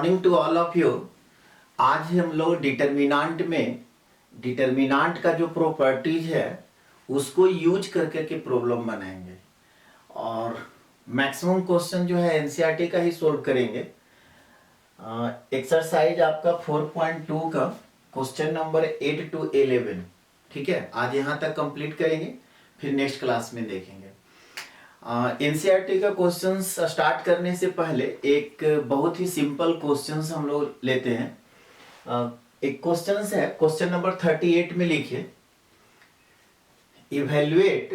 Morning to all of you. आज हम लोग डिटर्मिनांट का जो प्रॉपर्टीज है उसको यूज करके के प्रॉब्लम बनाएंगे और मैक्सिमम क्वेश्चन जो है एनसीईआरटी का ही सोल्व करेंगे। एक्सरसाइज आपका 4.2 का क्वेश्चन नंबर 8 to 11, ठीक है। आज यहाँ तक कंप्लीट करेंगे, फिर नेक्स्ट क्लास में देखेंगे। एनसीईआरटी का क्वेश्चन स्टार्ट करने से पहले एक बहुत ही सिंपल क्वेश्चन हम लोग लेते हैं। एक क्वेश्चन है, क्वेश्चन नंबर 38 में लिखिए, इवेल्युएट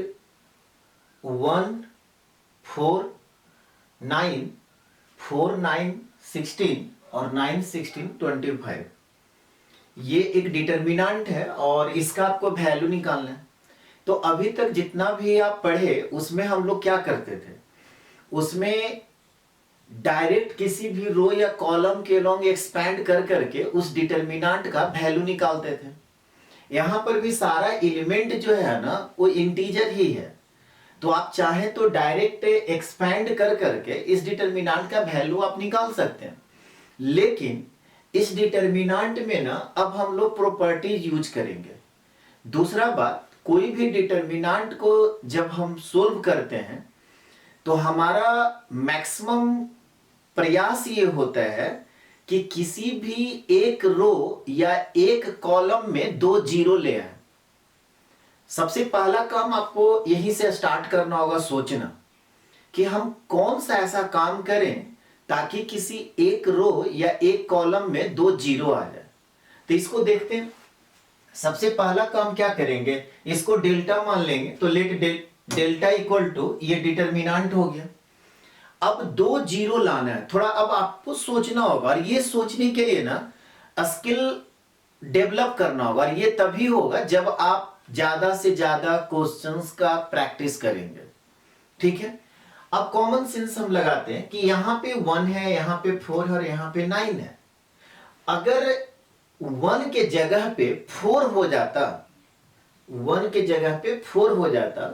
1, 4, 9, 4, 9, 16 और 9, 16, 25। ये एक डिटर्मिनेंट है और इसका आपको वैल्यू निकालना है। तो अभी तक जितना भी आप पढ़े उसमें हम लोग क्या करते थे, उसमें डायरेक्ट किसी भी रो या कॉलम के लॉन्ग एक्सपैंड कर करके उस डिटर्मिनेंट का वैल्यू निकालते थे। यहां पर भी सारा एलिमेंट जो है ना वो इंटीजर ही है, तो आप चाहे तो डायरेक्ट एक्सपैंड कर करके इस डिटर्मिनेंट का वैल्यू आप निकाल सकते हैं। लेकिन इस डिटर्मिनेंट में ना अब हम लोग प्रॉपर्टीज यूज करेंगे। दूसरा बात, कोई भी डिटर्मिनेंट को जब हम सोल्व करते हैं तो हमारा मैक्सिमम प्रयास ये होता है कि किसी भी एक रो या एक कॉलम में 2 जीरो ले आए। सबसे पहला काम आपको यहीं से स्टार्ट करना होगा, सोचना कि हम कौन सा ऐसा काम करें ताकि किसी एक रो या एक कॉलम में 2 जीरो आ जाए। तो इसको देखते हैं। सबसे पहला काम क्या करेंगे, इसको डेल्टा मान लेंगे, तो लेट डेल्टा इक्वल टू ये डिटर्मिनेंट हो गया। अब 2 जीरो लाना है, थोड़ा अब आपको सोचना होगा और ये सोचने के लिए ना स्किल डेवलप करना होगा। और ये तभी होगा जब आप ज्यादा से ज्यादा क्वेश्चंस का प्रैक्टिस करेंगे, ठीक है। अब कॉमन सेंस हम लगाते हैं कि यहां पे 1 है, यहां पे 4 है और यहां पे 9 है। अगर 1 के जगह पे 4 हो जाता, 1 के जगह पे 4 हो जाता,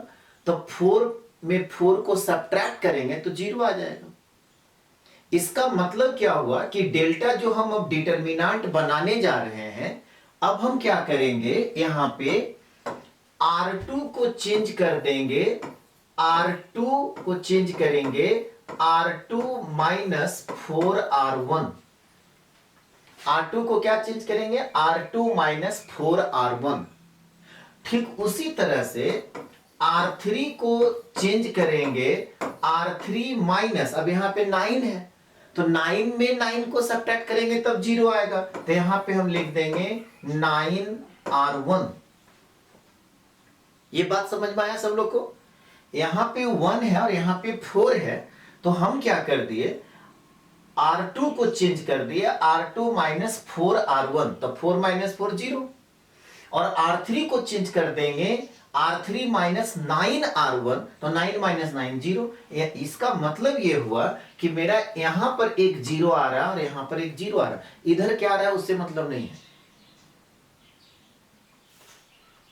तो 4 में 4 को सब्ट्रैक्ट करेंगे तो 0 आ जाएगा। इसका मतलब क्या हुआ कि डेल्टा जो हम अब डिटर्मिनेंट बनाने जा रहे हैं, अब हम क्या करेंगे, यहां पे R2 को चेंज कर देंगे, R2 को चेंज करेंगे R2 माइनस 4R1। R2 को क्या चेंज करेंगे, R2 माइनस 4R1। ठीक उसी तरह से R3 को चेंज करेंगे R3 माइनस, अब यहां पे 9 है तो 9 में 9 को सब्ट्रैक्ट करेंगे तब 0 आएगा, तो यहां पे हम लिख देंगे 9R1। ये बात समझ में आया सब लोग को। यहां पे 1 है और यहां पे 4 है, तो हम क्या कर दिए, R2 को चेंज कर दिया R2 माइनस 4R1, तो 4 माइनस 4 0। और R3 को चेंज कर देंगे R3 माइनस 9R1, तो 9 माइनस 9 0। इसका मतलब ये हुआ कि मेरा यहां पर एक 0 आ रहा है और यहां पर एक 0 आ रहा है, इधर क्या आ रहा है उससे मतलब नहीं है।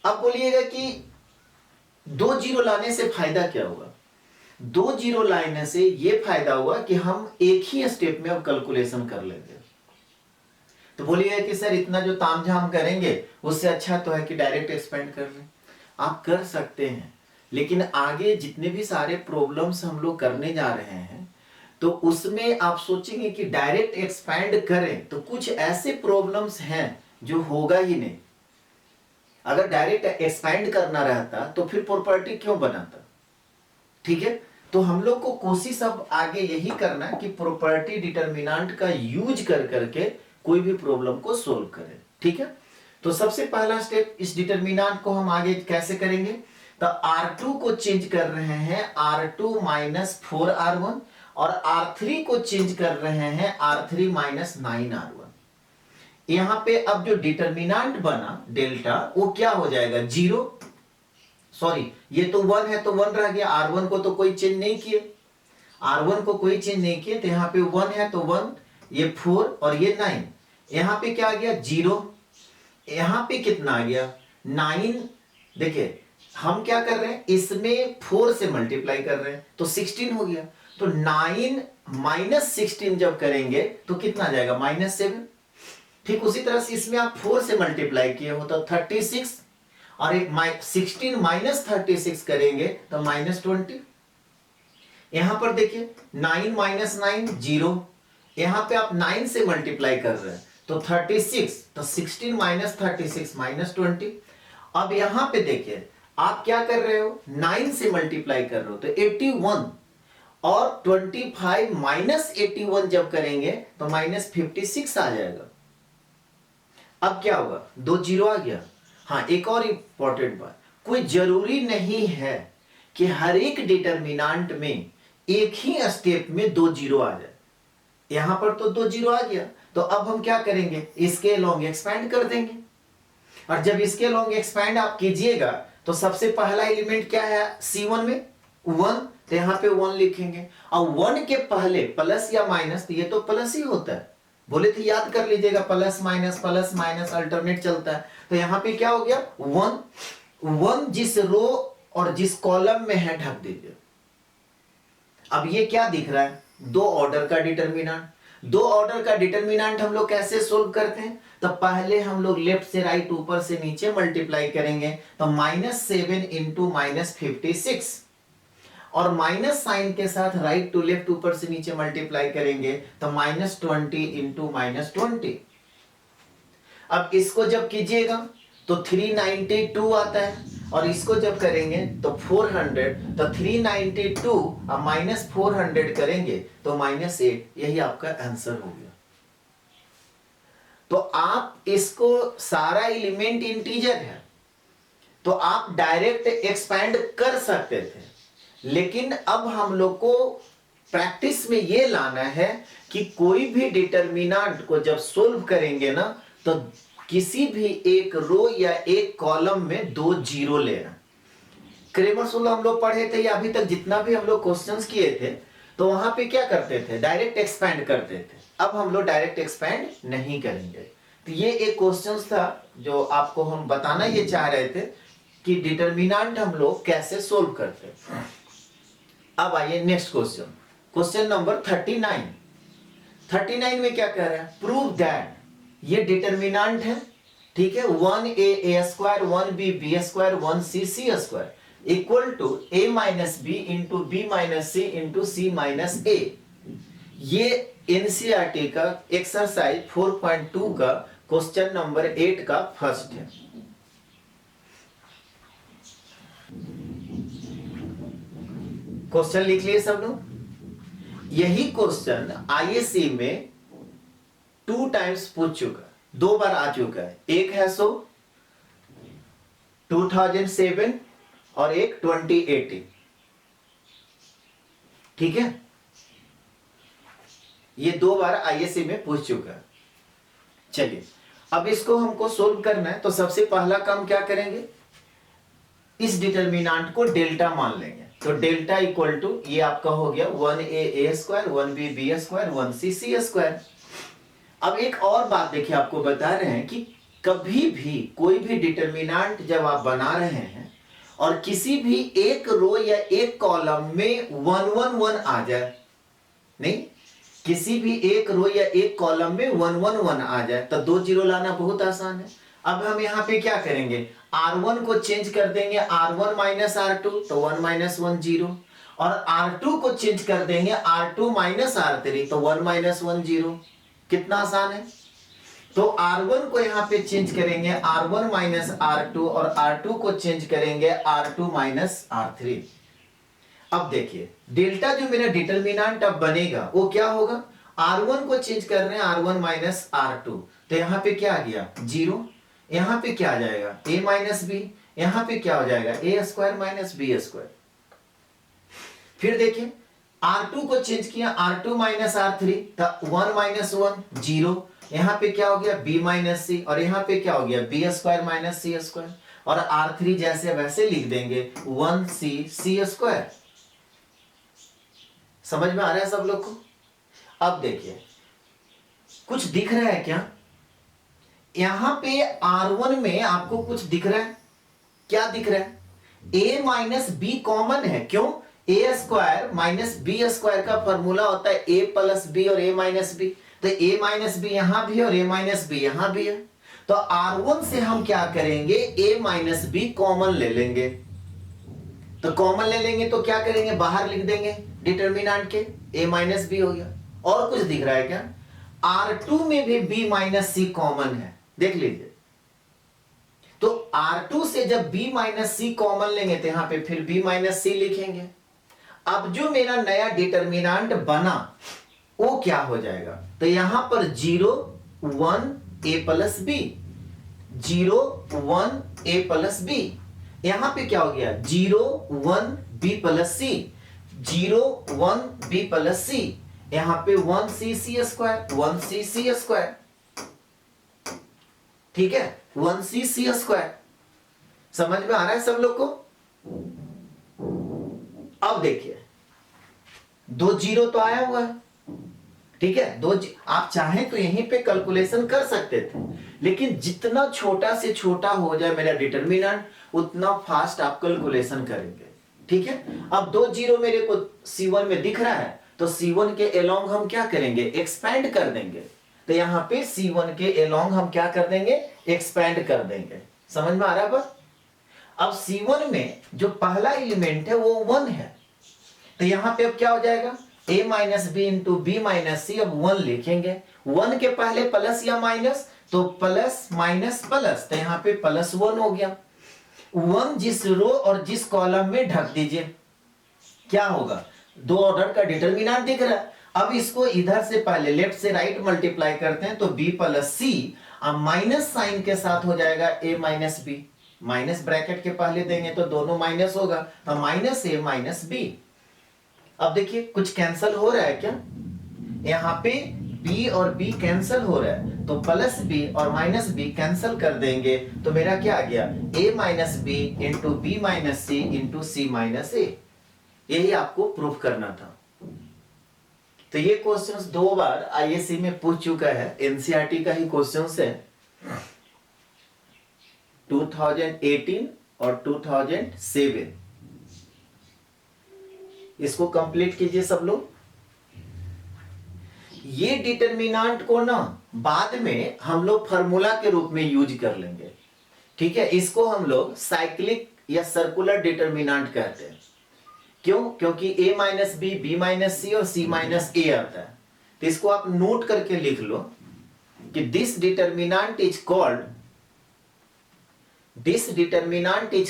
अब बोलिएगा कि 2 जीरो लाने से फायदा क्या हुआ। 2 जीरो लाने से यह फायदा हुआ कि हम एक ही स्टेप में अब कैलकुलेशन कर लेंगे। तो बोलिए कि सर इतना जो तामझाम करेंगे उससे अच्छा तो है कि डायरेक्ट एक्सपेंड कर लें। आप कर सकते हैं, लेकिन आगे जितने भी सारे प्रॉब्लम्स हम लोग करने जा रहे हैं तो उसमें आप सोचेंगे कि डायरेक्ट एक्सपेंड करें तो कुछ ऐसे प्रॉब्लम्स हैं जो होगा ही नहीं। अगर डायरेक्ट एक्सपेंड करना रहता तो फिर प्रॉपर्टी क्यों बनाता, ठीक है। तो हम लोग को कोशिश अब आगे यही करना है कि प्रॉपर्टी डिटर्मिनेंट का यूज कर करके कोई भी प्रॉब्लम को सोल्व करें, ठीक है। तो सबसे पहला स्टेप, इस डिटर्मिनेंट को हम आगे कैसे करेंगे, तो R2 को चेंज कर रहे हैं R2 माइनस 4R1 और R3 को चेंज कर रहे हैं R3 माइनस 9R1। यहां पे अब जो डिटर्मिनेंट बना डेल्टा वो क्या हो जाएगा, 0। सॉरी, ये तो 1 है तो 1 रह गया, R1 को तो कोई चेंज नहीं किए, R1 को कोई चेंज नहीं किए, तो यहां पे 1 है तो 1, ये 4 और ये 9। यहां पे क्या आ गया, 0। यहां पे कितना आ गया, 9। देखिए हम क्या कर रहे हैं, इसमें 4 से मल्टीप्लाई कर रहे हैं तो 16 हो गया। तो 9 -16 जब करेंगे तो कितना आ जाएगा -7। ठीक उसी तरह से इसमें आप 4 से मल्टीप्लाई किए हो तो 36, और एक 16 - 36 करेंगे तो -20। यहां पर देखिए 9 - 9 0, यहां पे आप 9 से मल्टीप्लाई कर रहे हैं तो 36, तो 16 - 36 -20। अब यहां पे देखिए आप क्या कर रहे हो, 9 से मल्टीप्लाई कर रहे हो तो 81, और 25 - 81 जब करेंगे तो -56 आ जाएगा। अब क्या होगा, 2 जीरो आ गया। हाँ, एक और इंपॉर्टेंट बात, कोई जरूरी नहीं है कि हर एक डिटरमिनेंट में एक ही स्टेप में 2 जीरो आ जाए। यहां पर तो 2 जीरो आ गया, तो अब हम क्या करेंगे, इसके लॉन्ग एक्सपैंड कर देंगे। और जब इसके लॉन्ग एक्सपैंड आप कीजिएगा तो सबसे पहला एलिमेंट क्या है C1 में, 1, तो यहां पे 1 लिखेंगे। और 1 के पहले प्लस या माइनस, तो ये तो प्लस ही होता है, बोले थे याद कर लीजिएगा, प्लस माइनस अल्टरनेट चलता है। तो यहां पे क्या हो गया, 1 जिस रो और जिस कॉलम में है ढक दीजिए। अब ये क्या दिख रहा है, 2 ऑर्डर का डिटरमिनेंट। 2 ऑर्डर का डिटरमिनेंट हम लोग कैसे सोल्व करते हैं, तो पहले हम लोग लेफ्ट से राइट ऊपर से नीचे मल्टीप्लाई करेंगे तो -7 इंटू -56, और माइनस साइन के साथ राइट टू लेफ्ट ऊपर से नीचे मल्टीप्लाई करेंगे तो -20 इंटू -20। अब इसको जब कीजिएगा तो 392 आता है, और इसको जब करेंगे तो 400, तो 392 और -400 करेंगे तो -8, यही आपका आंसर हो गया। तो आप इसको, सारा एलिमेंट इंटीजर है तो आप डायरेक्ट एक्सपैंड कर सकते थे, लेकिन अब हम लोग को प्रैक्टिस में ये लाना है कि कोई भी डिटरमिनेंट को जब सोल्व करेंगे ना तो किसी भी एक रो या एक कॉलम में 2 जीरो लेना। क्रेमर्स रूल हम लोग पढ़े थे, या अभी तक जितना भी हम लोग क्वेश्चंस किए थे तो वहां पे क्या करते थे, डायरेक्ट एक्सपैंड करते थे। अब हम लोग डायरेक्ट एक्सपैंड नहीं करेंगे। तो ये एक क्वेश्चंस था जो आपको हम बताना ये चाह रहे थे कि डिटरमिनेंट हम लोग कैसे सोल्व करते हैं। अब आइए नेक्स्ट क्वेश्चन, क्वेश्चन नंबर 39। 39 में क्या कह रहा है, प्रूव दैट, ये डिटरमिनेंट है, ठीक है, 1a square 1b b square 1c c square equal to a minus B into b minus c into c minus a. ये एनसीईआरटी का एक्सरसाइज 4.2 का क्वेश्चन नंबर 8 का फर्स्ट है। क्वेश्चन लिख लिए सब लोग। यही क्वेश्चन आईएससी में 2 टाइम्स पूछ चुका, 2 बार आ चुका है। एक है 2007 और एक 2018, ठीक है, ये 2 बार आईएससी में पूछ चुका है। चलिए अब इसको हमको सोल्व करना है, तो सबसे पहला काम क्या करेंगे, इस डिटरमिनेंट को डेल्टा मान लेंगे। तो डेल्टा इक्वल टू, ये आपका हो गया 1a square 1b b square 1c c square. अब एक और बात देखिए, आपको बता रहे हैं कि कभी भी कोई भी डिटरमिनेंट जब आप बना रहे हैं और किसी भी एक रो या एक कॉलम में 1 1 1 आ जाए, नहीं, किसी भी एक रो या एक कॉलम में 1 1 1 आ जाए तो 2 जीरो लाना बहुत आसान है। अब हम यहाँ पे क्या करेंगे, R1 को चेंज कर देंगे R1 माइनस R2, तो 1 माइनस 1 जीरो, और R2 को चेंज कर देंगे R2 माइनस R3, तो 1 माइनस 1 जीरो। कितना आसान है। तो R1 को यहाँ पे चेंज करेंगे R1 माइनस R2, और R2 को चेंज करेंगे R2 माइनस R3। अब देखिए डेल्टा जो मेरा डिटरमिनेंट अब बनेगा वो क्या होगा, R1 को चेंज कर रहे हैं R1 माइनस R2, तो यहाँ पे क्या आ गया जीरो, यहाँ पे क्या आ जाएगा a माइनस बी, यहाँ पे क्या हो जाएगा a square minus B square. फिर देखिए R2 को चेंज किया R2 माइनस R3, तो 1 माइनस 1 जीरो, यहाँ पे क्या हो गया b माइनस सी, और यहाँ पे क्या हो गया b स्क्वायर माइनस सी स्क्वायर, और R3 जैसे वैसे लिख देंगे 1c c स्क्वायर। समझ में आ रहा है सब लोग को। अब देखिए कुछ दिख रहा है क्या, यहां पे R1 में आपको कुछ दिख रहा है, क्या दिख रहा है, a माइनस बी कॉमन है, क्यों, ए स्क्वायर माइनस बी स्क्वायर का फॉर्मूला होता है ए प्लस बी और ए माइनस बी। तो ए माइनस बी यहां भी है और ए माइनस बी यहां भी है। तो R1 से हम क्या करेंगे, ए माइनस बी कॉमन ले लेंगे। तो कॉमन ले लेंगे तो क्या करेंगे, बाहर लिख देंगे डिटर्मिनेंट के, ए माइनस बी हो गया। और कुछ दिख रहा है क्या? R2 में भी b माइनस सी कॉमन है, देख लीजिए। तो R2 से जब b माइनस सी कॉमन लेंगे तो यहां पे फिर b माइनस सी लिखेंगे। अब जो मेरा नया डिटर्मिनेंट बना वो क्या हो जाएगा, तो यहां पर 0 1 a plus B, 0 1 a plus B. यहां पे क्या हो गया, 0 1 b plus C, 0 1 b plus सी। यहां पे 1 c c square, 1 c c square, ठीक है, 1 c c स्क्वायर। समझ में आ रहा है सब लोग को? अब देखिए 2 जीरो तो आया हुआ है, ठीक है। आप चाहें तो यहीं पे कैलकुलेशन कर सकते थे, लेकिन जितना छोटा से छोटा हो जाए मेरा डिटर्मिनेंट उतना फास्ट आप कैलकुलेशन करेंगे, ठीक है। अब 2 जीरो मेरे को C1 में दिख रहा है, तो C1 के अलोंग हम क्या करेंगे, एक्सपेंड कर देंगे। तो यहां पे C1 के अलोंग हम क्या कर देंगे, एक्सपेंड कर देंगे। समझ में आ रहा है बस? अब C1 में जो पहला एलिमेंट है वो 1 है, तो यहां पे अब क्या हो जाएगा, a minus B into b minus c. अब 1 लिखेंगे, 1 के पहले प्लस या माइनस, तो प्लस माइनस प्लस, तो यहां पे प्लस 1 हो गया। 1 जिस रो और जिस कॉलम में ढक दीजिए, क्या होगा, 2 ऑर्डर का डिटर्मिनेंट दिख रहा है। अब इसको इधर से पहले लेफ्ट से राइट मल्टीप्लाई करते हैं, तो b प्लस सी, अब माइनस साइन के साथ हो जाएगा a minus B. Minus bracket के पहले देंगे तो दोनों माइनस होगा, तो माइनस a माइनस बी। अब देखिए कुछ कैंसल हो रहा है क्या, यहां पे b और b कैंसल हो रहा है, तो प्लस b और माइनस b कैंसल कर देंगे, तो मेरा क्या आ गया, a minus B into b minus c into c minus a. यही आपको प्रूफ करना था। तो ये क्वेश्चंस 2 बार आईएससी में पूछ चुका है, एनसीईआरटी का ही क्वेश्चंस है, 2018 और 2007। इसको कंप्लीट कीजिए सब लोग। ये डिटर्मिनेंट को ना बाद में हम लोग फार्मूला के रूप में यूज कर लेंगे, ठीक है। इसको हम लोग साइक्लिक या सर्कुलर डिटर्मिनेंट कहते हैं। क्यों? क्योंकि a minus b, b minus c और c माइनस ए आता है। तो इसको आप नोट करके लिख लो कि this determinant is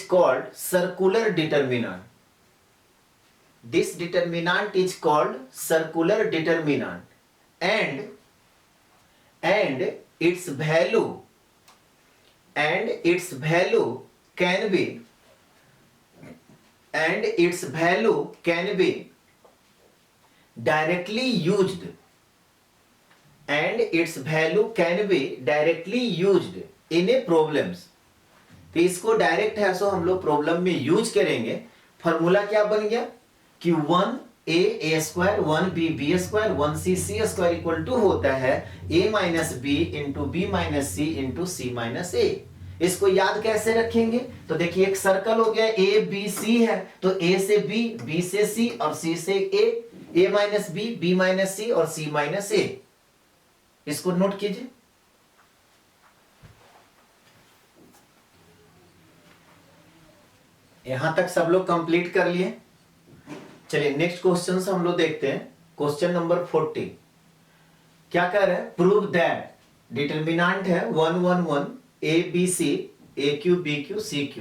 called circular determinant. This determinant is called circular determinant, and its value can be directly used, in a problems। तो इसको डायरेक्ट है सो हम लोग प्रॉब्लम में यूज करेंगे। फॉर्मूला क्या बन गया कि 1a square, 1b b square, 1c c square equal to होता है a minus B into b minus c into c minus a. इसको याद कैसे रखेंगे, तो देखिए एक सर्कल हो गया, a b c है, तो a से b, b से c और c से a minus B minus c और c माइनस ए। इसको नोट कीजिए। यहां तक सब लोग कंप्लीट कर लिए। चलिए नेक्स्ट क्वेश्चन से हम लोग देखते हैं, क्वेश्चन नंबर 40। क्या कह रहा है, प्रूव दैट डिटर्मिनेंट है 1 1 1 a b c a q b q c q।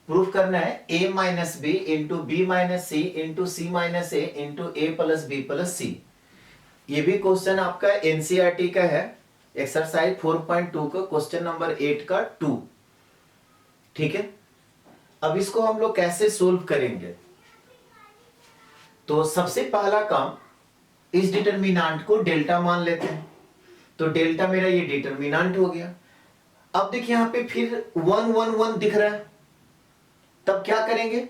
Proof करना है a minus B into b minus c into c minus a into a plus b plus c. ये भी question आपका NCERT का है, exercise 4.2 का question number 8 का 2, ठीक है। अब इसको हम लोग कैसे सोल्व करेंगे, तो सबसे पहला काम इस डिटर्मिनेंट को डेल्टा मान लेते हैं। तो डेल्टा मेरा ये डिटर्मिनेंट हो गया। अब देखिए यहां पे फिर 1 1 1 दिख रहा है, तब क्या करेंगे,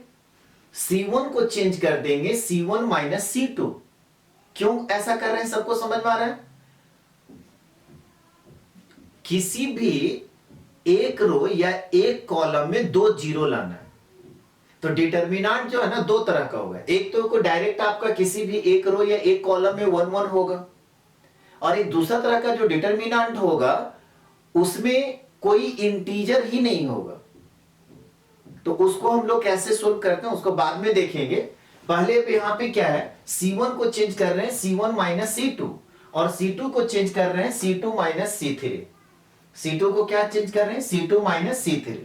C1 को चेंज कर देंगे C1 माइनस C2। क्यों ऐसा कर रहे हैं, सबको समझ में आ रहा है? किसी भी एक रो या एक कॉलम में 2 जीरो लाना है, तो डिटर्मिनेंट जो है ना दो तरह का होगा, एक तो को डायरेक्ट आपका किसी भी एक रो या एक कॉलम में 1 1 होगा, और एक दूसरा तरह का जो डिटर्मिनेंट होगा उसमें कोई इंटीजर ही नहीं होगा। तो उसको हम लोग कैसे सोल्व करते हैं उसको बाद में देखेंगे। पहले यहां पे क्या है, C1 को चेंज कर रहे हैं C1 माइनस C2, और C2 को चेंज कर रहे हैं C2 माइनस C3। C2 को क्या चेंज कर रहे हैं, C2 माइनस C3।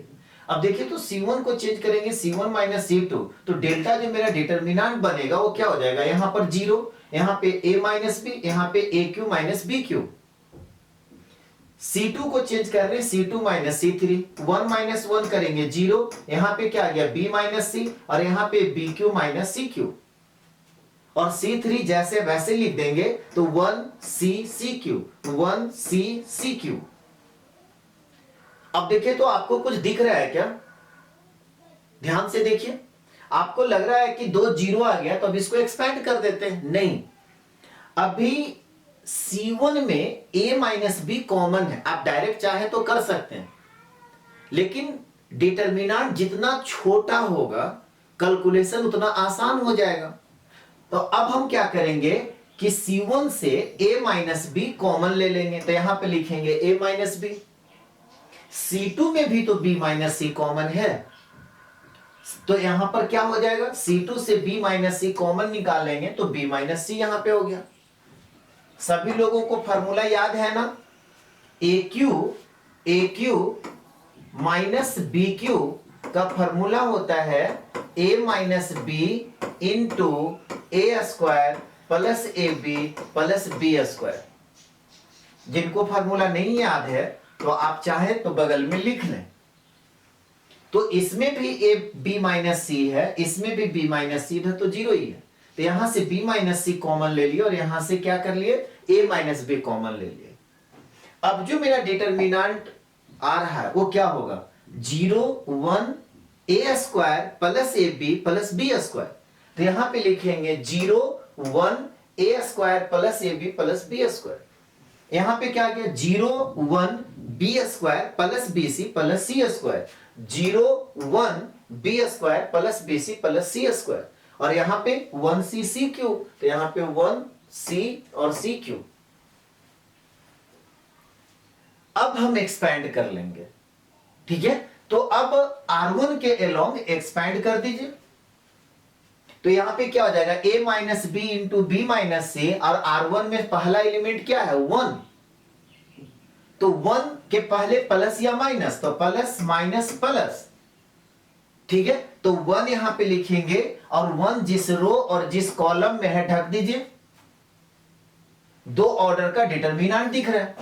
अब देखिए तो C1 को चेंज करेंगे C1 माइनस C2, तो डेल्टा जो मेरा डिटर्मिनेंट बनेगा वो क्या हो जाएगा, यहां पर 0, यहां पे a माइनस बी, यहां पे AQ माइनस BQ। C2 को चेंज कर रहे हैं C2 माइनस C3, 1 माइनस 1 करेंगे 0, यहां पे क्या आ गया B माइनस C, और यहां पे BQ माइनस CQ, और C3 जैसे वैसे लिख देंगे तो 1C CQ, 1C CQ। अब देखिए तो आपको कुछ दिख रहा है क्या, ध्यान से देखिए। आपको लग रहा है कि 2 0 आ गया तो अब इसको एक्सपेंड कर देते हैं, नहीं, अभी C1 में a माइनस बी कॉमन है, आप डायरेक्ट चाहे तो कर सकते हैं, लेकिन डिटर्मिनेंट जितना छोटा होगा कैलकुलेशन उतना आसान हो जाएगा। तो अब हम क्या करेंगे कि C1 से a माइनस बी कॉमन ले लेंगे, तो यहां पे लिखेंगे a माइनस बी। C2 में भी तो b माइनस सी कॉमन है, तो यहां पर क्या हो जाएगा, C2 से b माइनस सी कॉमन निकालेंगे तो b माइनस सी यहां पे हो गया। सभी लोगों को फॉर्मूला याद है ना, AQ माइनस BQ का फॉर्मूला होता है a minus B into A square plus AB plus B square. जिनको फॉर्मूला नहीं याद है तो आप चाहे तो बगल में लिख लें। तो इसमें भी a b माइनस सी है, इसमें भी b माइनस सी है, तो 0 ही है, तो यहां से b माइनस सी कॉमन ले लिए और यहां से क्या कर लिए, a माइनस बी कॉमन ले लिए। अब जो मेरा डिटर्मिनेंट आ रहा है वो क्या होगा, 0 1 a square plus AB plus B square. तो यहां पे लिखेंगे 0 1 a square plus AB plus B square. यहां पे क्या गया, 0 1 b square plus BC plus C square, 0 1 b square plus BC plus C square, और यहां पे 1C CQ, तो यहां पे 1C और CQ। अब हम एक्सपैंड कर लेंगे, ठीक है। तो अब R1 के अलोंग एक्सपैंड कर दीजिए, तो यहां पे क्या हो जाएगा, a minus B into b minus c, और R1 में पहला एलिमेंट क्या है 1, तो 1 के पहले प्लस या माइनस, तो प्लस माइनस प्लस, ठीक है। तो 1 यहां पे लिखेंगे, और 1 जिस रो और जिस कॉलम में है ढक दीजिए। 2 ऑर्डर का डिटर्मिनेंट दिख रहा है,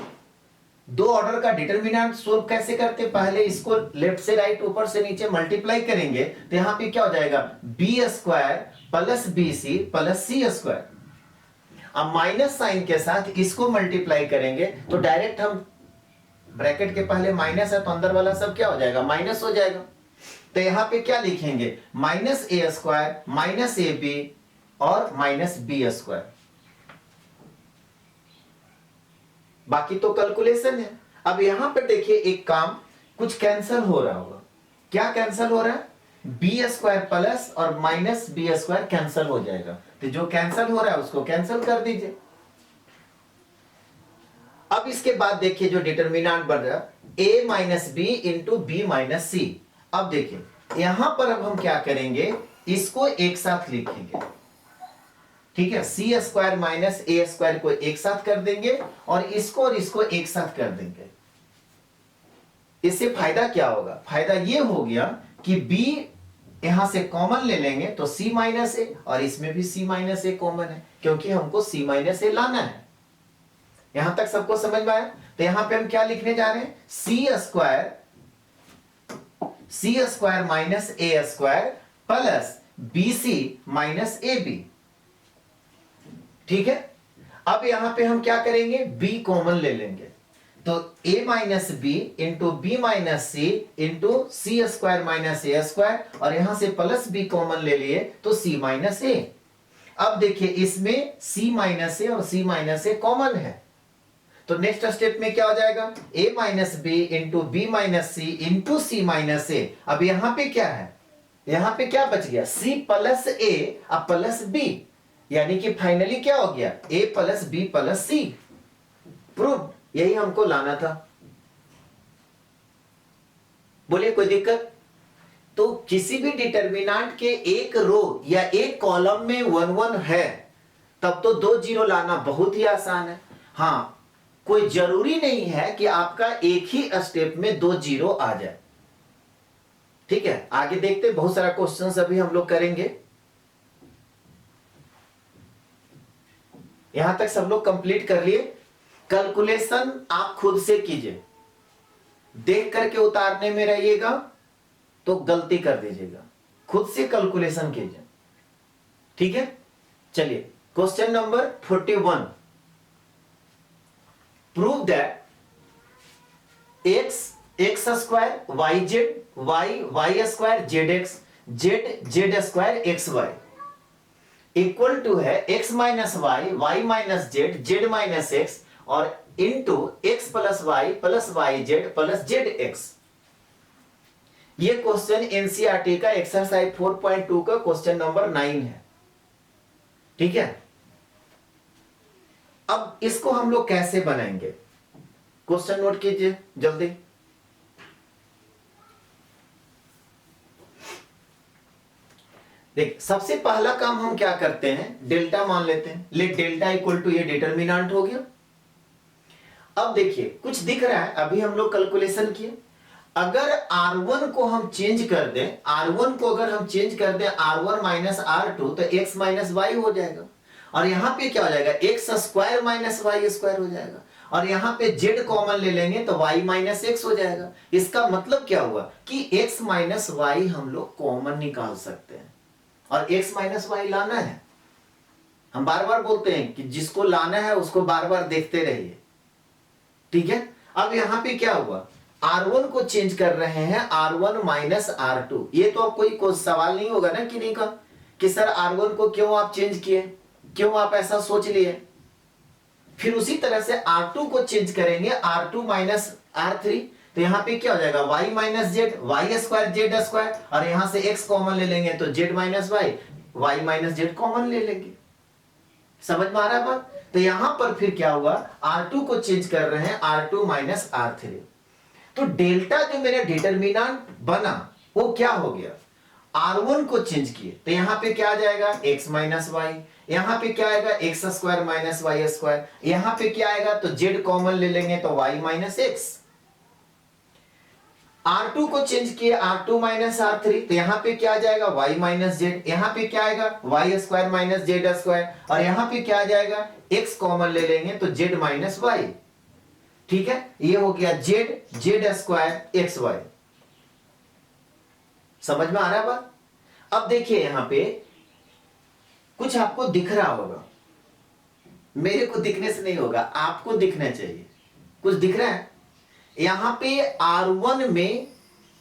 2 ऑर्डर का डिटर्मिनेंट सोल्व कैसे करते, पहले इसको लेफ्ट से राइट ऊपर से नीचे मल्टीप्लाई करेंगे, तो यहां पे क्या हो जाएगा, b square plus BC plus C square. अब माइनस साइन के साथ इसको मल्टीप्लाई करेंगे तो डायरेक्ट हम, ब्रैकेट के पहले माइनस है तो अंदर वाला सब क्या हो जाएगा, माइनस हो जाएगा। तो यहां पे क्या लिखेंगे, minus a square minus AB और माइनस B स्क्वायर। बाकी तो कैलकुलेशन है। अब यहां पर देखिए एक काम, कुछ कैंसिल हो रहा होगा, क्या कैंसिल हो रहा है, b स्क्वायर प्लस और माइनस b स्क्वायर कैंसिल हो जाएगा, तो जो कैंसिल हो रहा है उसको कैंसिल कर दीजिए। अब इसके बाद देखिए जो डिटर्मिनेंट बन रहा है a minus B into b minus c. अब देखिए यहां पर अब हम क्या करेंगे, इसको एक साथ लिखेंगे, ठीक है, सी स्क्वायर माइनस ए स्क्वायर को एक साथ कर देंगे और इसको एक साथ कर देंगे। इससे फायदा क्या होगा, फायदा ये हो गया कि b यहां से कॉमन ले लेंगे तो c माइनस ए, और इसमें भी c माइनस ए कॉमन है क्योंकि हमको c माइनस ए लाना है। यहां तक सबको समझ में आया। तो यहां पे हम क्या लिखने जा रहे हैं, c square minus a square plus BC minus AB, ठीक है। अब यहां पे हम क्या करेंगे, b कॉमन ले लेंगे, तो a minus B into b minus c into c square minus a square, और यहां से प्लस b कॉमन ले लिए तो c माइनस ए। अब देखिए इसमें c माइनस ए और c माइनस ए कॉमन है, तो नेक्स्ट स्टेप में क्या हो जाएगा, a minus B into b minus c into c minus a. अब यहां पे क्या है, यहां पे क्या बच गया, C प्लस A अब प्लस B, यानी कि फाइनली क्या हो गया, A plus B plus C। Prove, यही हमको लाना था। बोलिए कोई दिक्कत? तो किसी भी डिटर्मिनेंट के एक रो या एक कॉलम में 1 1 है तब तो 2 जीरो लाना बहुत ही आसान है। हां, कोई जरूरी नहीं है कि आपका एक ही स्टेप में 2 जीरो आ जाए। ठीक है, आगे देखते, बहुत सारा क्वेश्चंस अभी हम लोग करेंगे। यहां तक सब लोग कंप्लीट कर लिए। कैलकुलेशन आप खुद से कीजिए, देख करके उतारने में रहिएगा तो गलती कर दीजिएगा, खुद से कैलकुलेशन कीजिए। ठीक है, चलिए question number 41, prove that x square y z y square z x z square x y equal to है x minus y minus z minus x और into x plus y z plus z x. ये question NCERT का exercise 4.2 का question number 9 है। ठीक है, अब इसको हम लोग कैसे बनाएंगे, क्वेश्चन नोट कीजिए जल्दी। देख, सबसे पहला काम हम क्या करते हैं, डेल्टा मान लेते हैं। लेट डेल्टा इक्वल टू ये डिटर्मिनेंट हो गया। अब देखिए कुछ दिख रहा है, अभी हम लोग कैलकुलेशन किए, अगर R1 को हम चेंज कर दें, R1 को अगर हम चेंज कर दें R1 माइनस R2 तो x माइनस वाई हो जाएगा, और यहां पे क्या हो जाएगा, x square minus y square हो जाएगा, और यहां पे z कॉमन ले लेंगे तो y माइनस एक्स हो जाएगा। इसका मतलब क्या हुआ कि x माइनस वाई हम लोग कॉमन निकाल सकते हैं, और x माइनस वाई लाना है। हम बार बार बोलते हैं कि जिसको लाना है उसको बार बार देखते रहिए। ठीक है, अब यहां पे क्या हुआ, R1 को चेंज कर रहे हैं R1 माइनस R2। ये तो अब कोई सवाल नहीं होगा ना कि नहीं का, कि सर R1 को क्यों आप चेंज किए, क्यों आप ऐसा सोच लिए। फिर उसी तरह से R2 को चेंज करेंगे R2 माइनस R3, तो यहां पे क्या हो जाएगा, y minus z y square z square, और यहां से x कॉमन ले लेंगे तो z minus y minus z common ले लेंगे। समझ में आ रहा है बात? तो यहां पर फिर क्या हुआ, R2 को चेंज कर रहे हैं R2 माइनस R3, तो डेल्टा जो मेरा डिटर्मिनेंट बना वो क्या हो गया, R1 को चेंज किए तो यहां पे क्या आ जाएगा, x माइनस वाई, यहां पे क्या आएगा, x square minus y square, यहां पे क्या आएगा, तो z कॉमन ले लेंगे तो y माइनस एक्स। R2 को चेंज किए R2 माइनस R3, तो यहां पे क्या आ जाएगा, y माइनस जेड, यहां पे क्या आएगा, y square minus z square, और यहां पे क्या आ जाएगा, x कॉमन ले लेंगे तो z माइनस वाई। ठीक है, ये हो गया जेड स्क्वायर एक्स वाई। समझ में आ रहा है बात? अब देखिए यहां पे कुछ आपको दिख रहा होगा, मेरे को दिखने से नहीं होगा, आपको दिखना चाहिए। कुछ दिख रहा है, यहां पे R1 में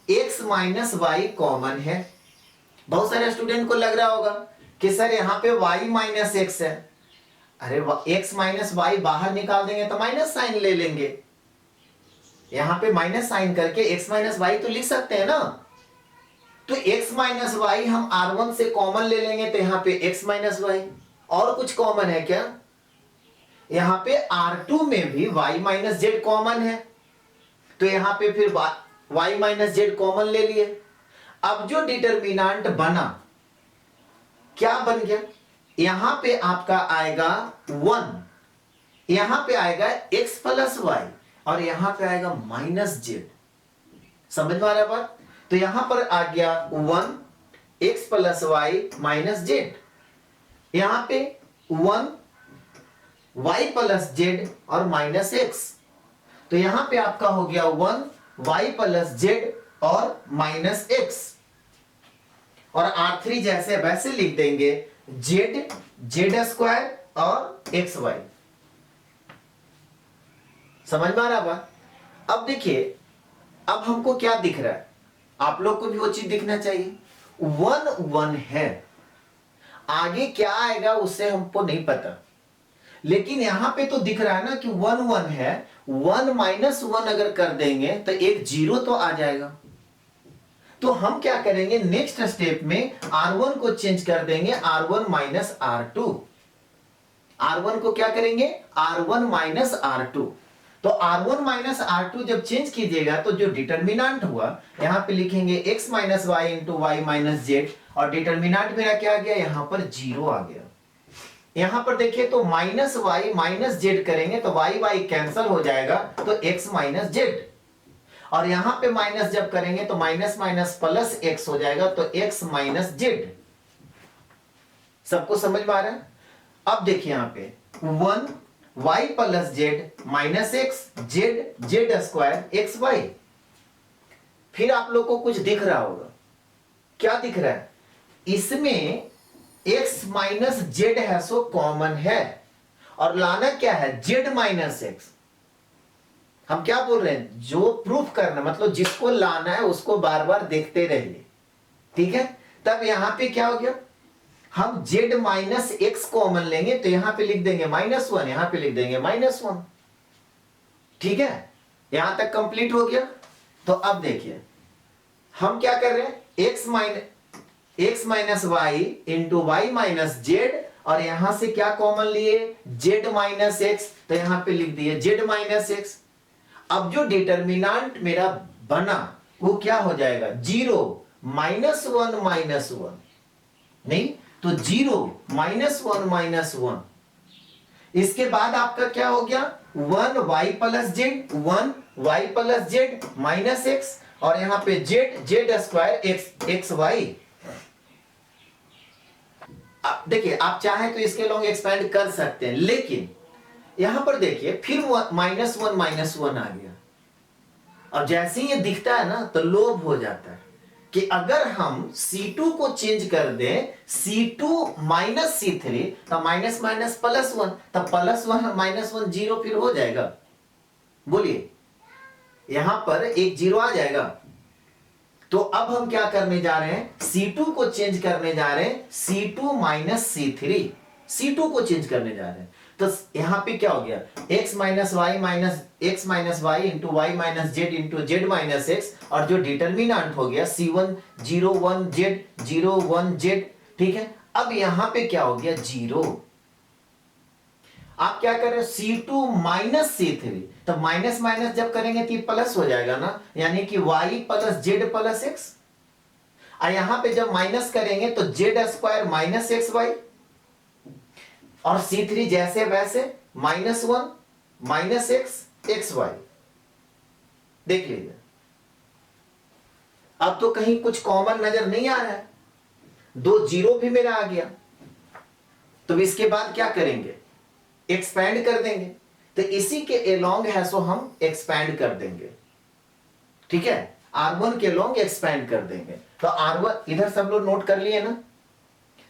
x माइनस वाई कॉमन है। बहुत सारे स्टूडेंट को लग रहा होगा कि सर यहां पे y माइनस एक्स है। अरे x माइनस वाई बाहर निकाल देंगे तो माइनस साइन ले लेंगे, यहां पे माइनस साइन करके x माइनस वाई तो लिख सकते हैं ना। तो x माइनस वाई हम R1 से कॉमन ले लेंगे तो यहां पे x माइनस वाई, और कुछ कॉमन है क्या, यहां पे R2 में भी y माइनस जेड कॉमन है, तो यहां पे फिर y माइनस जेड कॉमन ले लिए। अब जो डिटर्मिनेंट बना क्या बन गया, यहां पे आपका आएगा 1, यहां पे आएगा x प्लस वाई, और यहां पे आएगा माइनस जेड। समझ में आ रहा है बात? तो यहां पर आ गया 1 x plus y minus z, यहां पे 1 y प्लस जेड और माइनस एक्स, तो यहां पे आपका हो गया 1 y प्लस जेड और माइनस एक्स, और R3 जैसे वैसे लिख देंगे जेड स्क्वायर और एक्स वाई। समझ में आ रहा बात? अब देखिए, अब हमको क्या दिख रहा है, आप लोग को भी वो चीज दिखना चाहिए। 1 1 है, आगे क्या आएगा उससे हमको नहीं पता, लेकिन यहां पे तो दिख रहा है ना कि 1 1 है। 1 माइनस 1 अगर कर देंगे तो एक जीरो तो आ जाएगा, तो हम क्या करेंगे, नेक्स्ट स्टेप में R1 को चेंज कर देंगे R1 माइनस R2। R1 को क्या करेंगे, R1 माइनस R2। तो R1 माइनस R2 जब चेंज कीजिएगा तो जो डिटर्मिनेंट हुआ यहां पे लिखेंगे x minus y into y minus z, और डिटर्मिनेंट मेरा क्या आ गया, यहां पर 0 आ गया। यहां पर देखिए तो माइनस वाई माइनस जेड करेंगे तो वाई वाई कैंसिल हो जाएगा, तो x माइनस जेड, और यहां पे माइनस जब करेंगे तो माइनस माइनस प्लस x हो जाएगा, तो x माइनस जेड। सबको समझ में आ रहा है? अब देखिए यहां पे 1 y plus z minus x z z square x y. फिर आप लोग को कुछ दिख रहा होगा, क्या दिख रहा है, इसमें x माइनस जेड है सो कॉमन है, और लाना क्या है, z माइनस एक्स। हम क्या बोल रहे हैं, जो प्रूफ करना मतलब जिसको लाना है उसको बार बार देखते रहिए, ठीक है। तब यहां पे क्या हो गया, हम z माइनस एक्स कॉमन लेंगे तो यहां पे लिख देंगे -1, यहां पे लिख देंगे -1, ठीक है। यहां तक कंप्लीट हो गया। तो अब देखिए हम क्या कर रहे हैं, x minus y into y minus z, और यहां से क्या कॉमन लिए, z माइनस एक्स, तो यहां पे लिख दिए z माइनस एक्स। अब जो डिटर्मिनेंट मेरा बना वो क्या हो जाएगा, 0 -1 -1, नहीं तो 0 -1 इसके बाद आपका क्या हो गया, 1 y plus z, 1 y plus z minus x, और यहां पे z z square x x y. देखिए आप चाहे तो इसके लॉन्ग एक्सपेंड कर सकते हैं, लेकिन यहां पर देखिए फिर -1 आ गया, और जैसे ही ये दिखता है ना तो लोभ हो जाता है कि अगर हम C2 को चेंज कर दें C2 माइनस C3, तो माइनस माइनस +1, तब +1 -1 0 फिर हो जाएगा। बोलिए यहां पर एक 0 आ जाएगा। तो अब हम क्या करने जा रहे हैं, C2 को चेंज करने जा रहे हैं C2 माइनस C3, C2 को चेंज करने जा रहे हैं। तो यहां पे क्या हो गया, x minus y into y minus z into z minus x, और जो डिटर्मिनेंट हो गया C1 0 1 जेड 0 1 जेड, ठीक है। अब यहां पे क्या हो गया, 0। आप क्या कर रहे हो, C2 माइनस C3, तो माइनस माइनस जब करेंगे तो प्लस हो जाएगा ना, यानी कि y plus z plus x, और यहां पे जब माइनस करेंगे तो z square minus x y, और C3 जैसे वैसे -1 माइनस एक्स एक्स वाई। देख लीजिए अब तो कहीं कुछ कॉमन नजर नहीं आ रहा है, 2 0 भी मेरा आ गया। तो इसके बाद क्या करेंगे, एक्सपैंड कर देंगे, तो इसी के एलोंग है सो हम एक्सपैंड कर देंगे, ठीक है। R1 के एलोंग एक्सपैंड कर देंगे, तो R1 इधर सब लोग नोट कर लिए ना।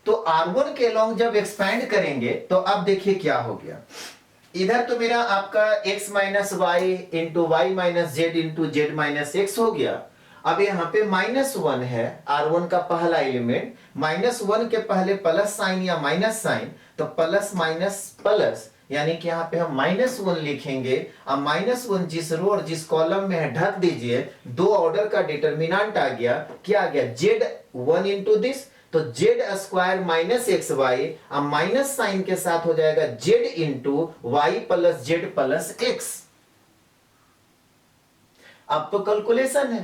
तो R1 के एलोंग जब एक्सपैंड करेंगे तो अब देखिए क्या हो गया, इधर तो मेरा आपका x minus y into y minus z into z minus x हो गया। अब यहाँ पे -1 है, R1 का पहला एलिमेंट, -1 के पहले प्लस साइन या माइनस साइन, तो प्लस माइनस प्लस, यानी कि यहाँ पे हम -1 लिखेंगे। अब -1 जिस रो और जिस कॉलम में है ढक दीजिए, 2 ऑर्डर का डिटर्मिनेंट आ गया, क्या आ गया, z1 इंटू दिस, तो z square minus x y, अब माइनस साइन के साथ हो जाएगा z into y plus z plus x. अब तो कैलकुलेशन है,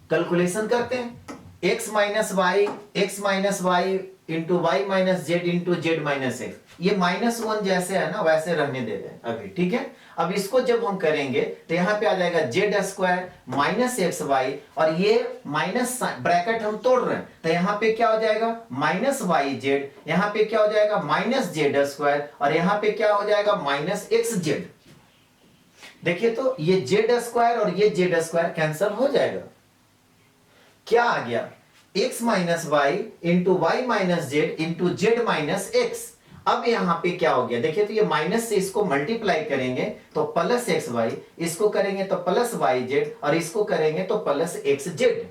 कैलकुलेशन करते हैं, x minus y into y minus z into z minus x, ये -1 जैसे है ना वैसे रहने दे दें अभी, ठीक है। अब इसको जब हम करेंगे तो यहां पे आ जाएगा z square minus x y, और ये माइनस ब्रैकेट हम तोड़ रहे हैं, तो यहां पे क्या हो जाएगा माइनस वाई जेड, यहां पे क्या हो जाएगा माइनस जेड स्क्वायर, और यहां पे क्या हो जाएगा माइनस एक्स जेड। देखिए तो ये जेड स्क्वायर और ये जेड स्क्वायर कैंसिल हो जाएगा, क्या आ गया, x minus y into y minus z into z minus x. अब यहां पे क्या हो गया, देखिए तो ये माइनस से इसको मल्टीप्लाई करेंगे तो प्लस एक्स वाई, इसको करेंगे तो प्लस वाई जेड, और इसको करेंगे तो प्लस एक्स जेड,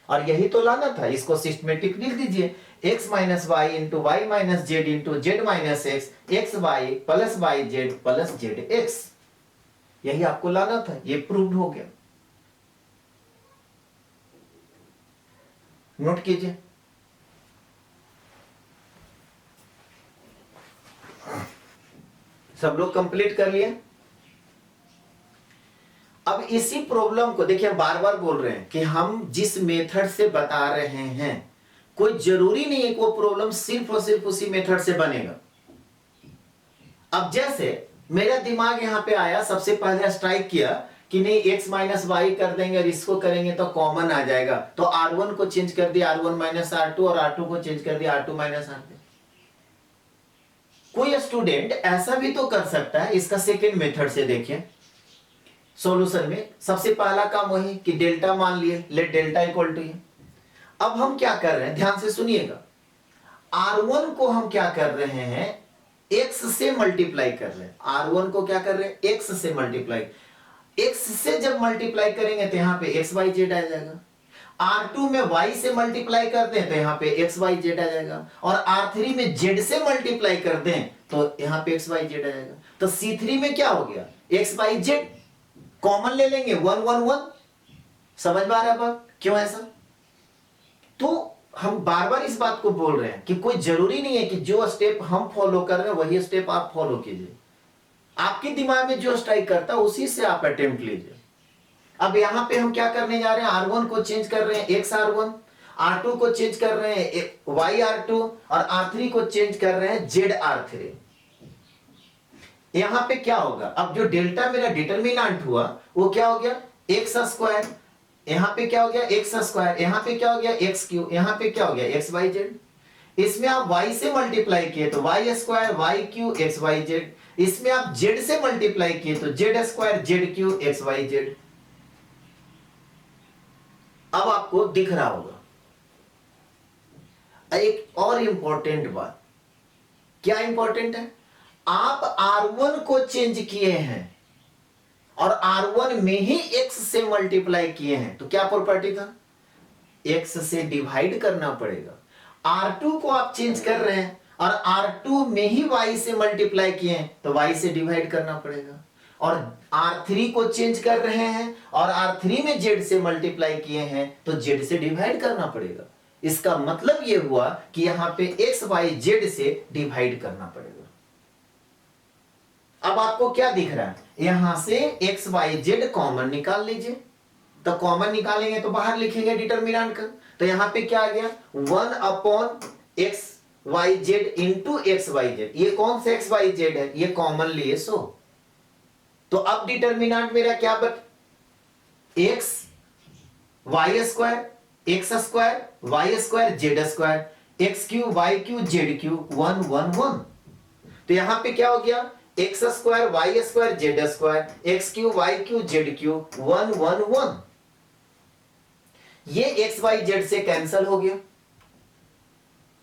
और यही तो लाना था। इसको सिस्टमेटिक लिख दीजिए, x minus y into y minus z into z minus x, x y plus y z plus z x, यही आपको लाना था, ये प्रूव्ड हो गया। नोट कीजिए। सब लोग कंप्लीट कर लिए। अब इसी प्रॉब्लम को देखिए, हम बार बार बोल रहे हैं कि हम जिस मेथड से बता रहे हैं कोई जरूरी नहीं है कि वो प्रॉब्लम सिर्फ और सिर्फ उसी मेथड से बनेगा। अब जैसे मेरा दिमाग यहां पे आया, सबसे पहले स्ट्राइक किया कि नहीं x माइनस वाई कर देंगे और इसको करेंगे तो कॉमन आ जाएगा, तो R1 को चेंज कर दिया R1 माइनस R2 और R2 को चेंज कर दिया R2 माइनस R2। कोई स्टूडेंट ऐसा भी तो कर सकता है, इसका सेकेंड मेथड से देखिए। सॉल्यूशन में सबसे पहला काम वही कि डेल्टा मान लिए, लेट डेल्टा इक्वल टू ये। अब हम क्या कर रहे हैं, ध्यान से सुनिएगा। R1 को हम क्या कर रहे हैं, x से मल्टीप्लाई कर रहे हैं। R1 को क्या कर रहे हैं, x से मल्टीप्लाई। x से जब मल्टीप्लाई करेंगे तो यहां पे x y z आ जाएगा। R2 में y से मल्टीप्लाई करते हैं तो यहां पे x y z आ जाएगा, और R3 में z से मल्टीप्लाई करते हैं तो यहां पे x y z आ जाएगा। तो C3 में क्या हो गया, x y z कॉमन ले लेंगे, 1 1 1। समझ में आ रहा है बात, क्यों ऐसा? तो हम बार बार इस बात को बोल रहे हैं कि कोई जरूरी नहीं है कि जो स्टेप हम फॉलो कर रहे हैं वही स्टेप आप फॉलो कीजिए। आपके दिमाग में जो स्ट्राइक करता है उसी से आप अटेम्प्ट लीजिए। अब यहां पे हम क्या करने जा रहे हैं, R1 को चेंज कर रहे हैं x R1, R2 को चेंज कर रहे हैं y R2 और R3 को चेंज कर रहे हैं z R3। यहां पे क्या होगा, अब जो डेल्टा मेरा डिटरमिनेंट हुआ वो क्या हो गया, एक्स स्क्वायर। यहां पे क्या हो गया, एक्स स्क्वायर। यहां पे क्या हो गया, एक्स क्यू। यहां पे क्या हो गया, एक्स वाई जेड। इसमें आप y से मल्टीप्लाई किए तो y square y cube x y z. इसमें आप z से मल्टीप्लाई किए तो z square z cube x y z. अब आपको दिख रहा होगा। एक और इंपॉर्टेंट बात, क्या इंपॉर्टेंट है, आप R1 को चेंज किए हैं और R1 में ही x से मल्टीप्लाई किए हैं, तो क्या प्रॉपर्टी था, x से डिवाइड करना पड़ेगा। R2 को आप चेंज कर रहे हैं और R2 में ही y से मल्टीप्लाई किए हैं तो y से डिवाइड करना पड़ेगा। और R3 को चेंज कर रहे हैं और R3 में z से मल्टीप्लाई किए हैं तो z से डिवाइड करना पड़ेगा। इसका मतलब यह हुआ कि यहां पे x y z से डिवाइड करना पड़ेगा। अब आपको क्या दिख रहा है, यहां से x y z कॉमन निकाल लीजिए। तो कॉमन निकालेंगे तो बाहर लिखेंगे डिटरमिनेंट का, तो यहां पे क्या आ गया, 1 upon x y z into x y z. ये कौन सा एक्स वाई जेड है, ये कॉमन लिए सो। तो अब डिटरमिनेंट मेरा क्या x y square x square y square z square x cube y cube z cube 1 1 1। तो यहां पे क्या हो गया, x square y square z square x cube y cube z cube 1 1 1। ये एक्स वाई जेड से कैंसिल हो गया,